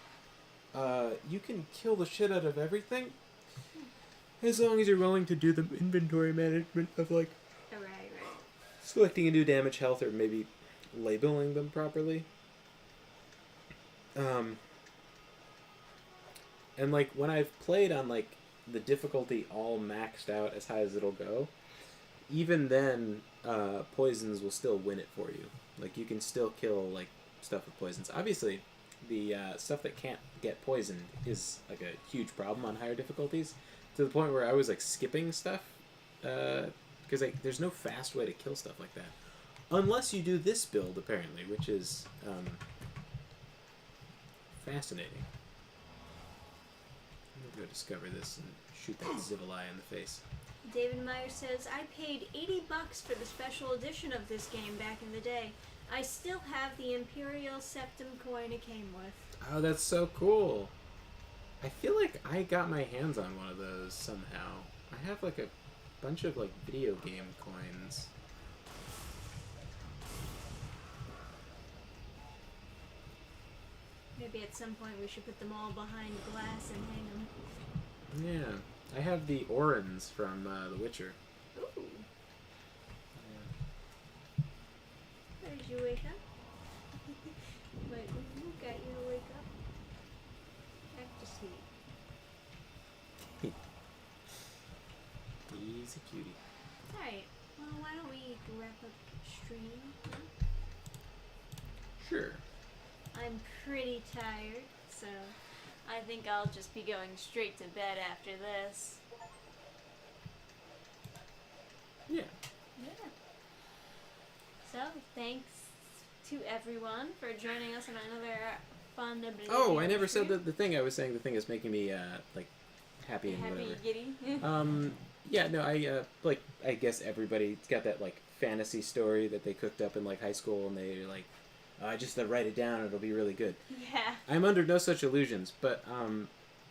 you can kill the shit out of everything, as long as you're willing to do the inventory management of like Right. selecting a new damage health or maybe labeling them properly. And like when I've played on like the difficulty all maxed out as high as it'll go, even then poisons will still win it for you. Like you can still kill like stuff with poisons. Obviously, the stuff that can't get poisoned is like a huge problem on higher difficulties, to the point where I was like skipping stuff because like there's no fast way to kill stuff like that, unless you do this build apparently, which is fascinating. I'm gonna go discover this and shoot that Zivilai in the face. David Meyer says, I paid $80 for the special edition of this game back in the day. I still have the Imperial Septum coin it came with. Oh, that's so cool. I feel like I got my hands on one of those somehow. I have like a bunch of like video game coins. Maybe at some point we should put them all behind glass and hang them. Yeah. I have the Orans from The Witcher. Ooh. Where did you wake up? Wait, who got you to wake up? Back to sleep. He's a cutie. Alright, well, why don't we wrap up stream? Huh? Sure. I'm pretty tired, so I think I'll just be going straight to bed after this. Yeah. Yeah. So, thanks to everyone for joining us on another fun Oblivion Oh, I never said stream. the thing. I was saying the thing is making me like happy and Happy whatever. giddy. Yeah, no, I like I guess everybody's got that like fantasy story that they cooked up in like high school, and they're like, I just write it down, it'll be really good. Yeah. I'm under no such illusions, but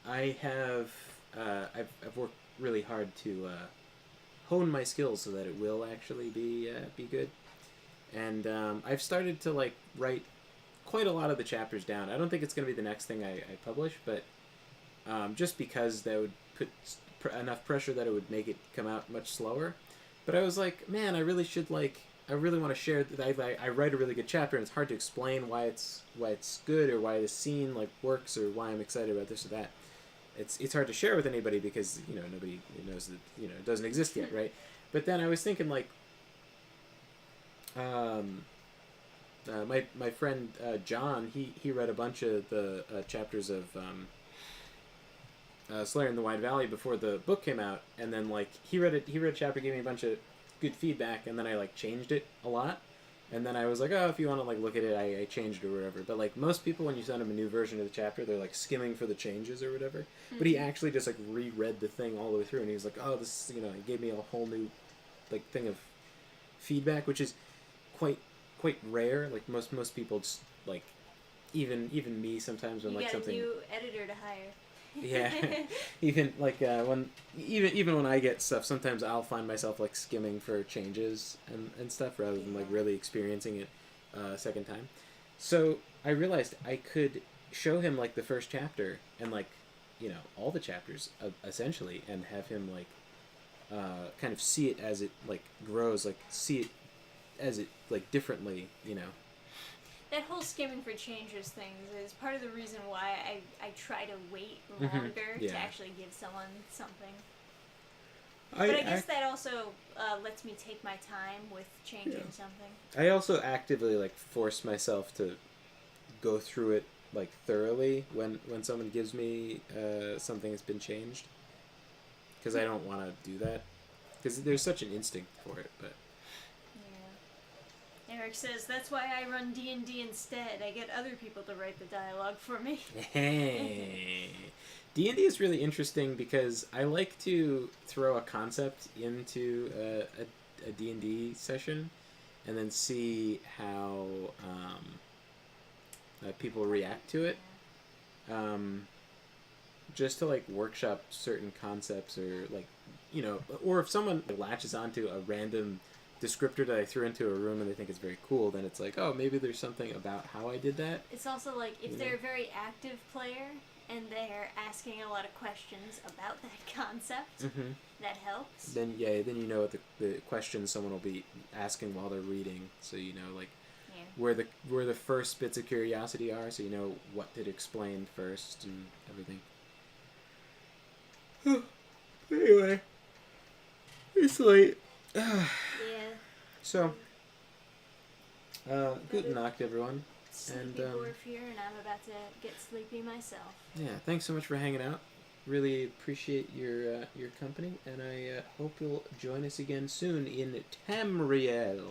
I have I've worked really hard to hone my skills so that it will actually be good, and I've started to like write quite a lot of the chapters down. I don't think it's going to be the next thing I publish, but just because that would put enough pressure that it would make it come out much slower. But I was like, man, I really should like. I really want to share that I write a really good chapter, and it's hard to explain why it's good or why the scene like works or why I'm excited about this or that. It's hard to share with anybody because nobody knows that it doesn't exist yet, right? But then I was thinking like, my friend John he read a bunch of the chapters of Slayer in the Wide Valley before the book came out, and then like he read a chapter, gave me a bunch of good feedback, and then I like changed it a lot, and then I was like, oh, if you want to like look at it, I changed it or whatever. But like most people, when you send them a new version of the chapter, they're like skimming for the changes or whatever. Mm-hmm. But he actually just like reread the thing all the way through, and he was like, oh, this he gave me a whole new like thing of feedback, which is quite rare. Like most people just like even me sometimes when You like got something a new editor to hire. yeah, even like when I get stuff, sometimes I'll find myself like skimming for changes and stuff rather than like really experiencing it a second time. So I realized I could show him like the first chapter and like all the chapters essentially, and have him like kind of see it as it like grows, like see it as it like differently, That whole skimming for changes things is part of the reason why I try to wait longer Yeah. to actually give someone something. But I guess that also lets me take my time with changing something. I also actively like force myself to go through it like thoroughly when someone gives me something that's been changed, because I don't want to do that because there's such an instinct for it. But Yeah. Eric says, that's why I run D&D instead. I get other people to write the dialogue for me. Hey. D&D is really interesting because I like to throw a concept into a D&D session and then see how people react to it. Just to, like, workshop certain concepts or, like, you know, or if someone latches onto a random descriptor that I threw into a room and they think it's very cool, then it's like, oh, maybe there's something about how I did that. It's also like, if You they're know? a very active player and they're asking a lot of questions about that concept, Mm-hmm. that helps. Then then you know what the questions someone will be asking while they're reading, so you know, like, Yeah. where the first bits of curiosity are, so you know what to explain first and everything. Anyway, it's late. Yeah. So, good night, everyone. Sleepy dwarf here, and I'm about to get sleepy myself. Yeah, thanks so much for hanging out. Really appreciate your company, and I hope you'll join us again soon in Tamriel.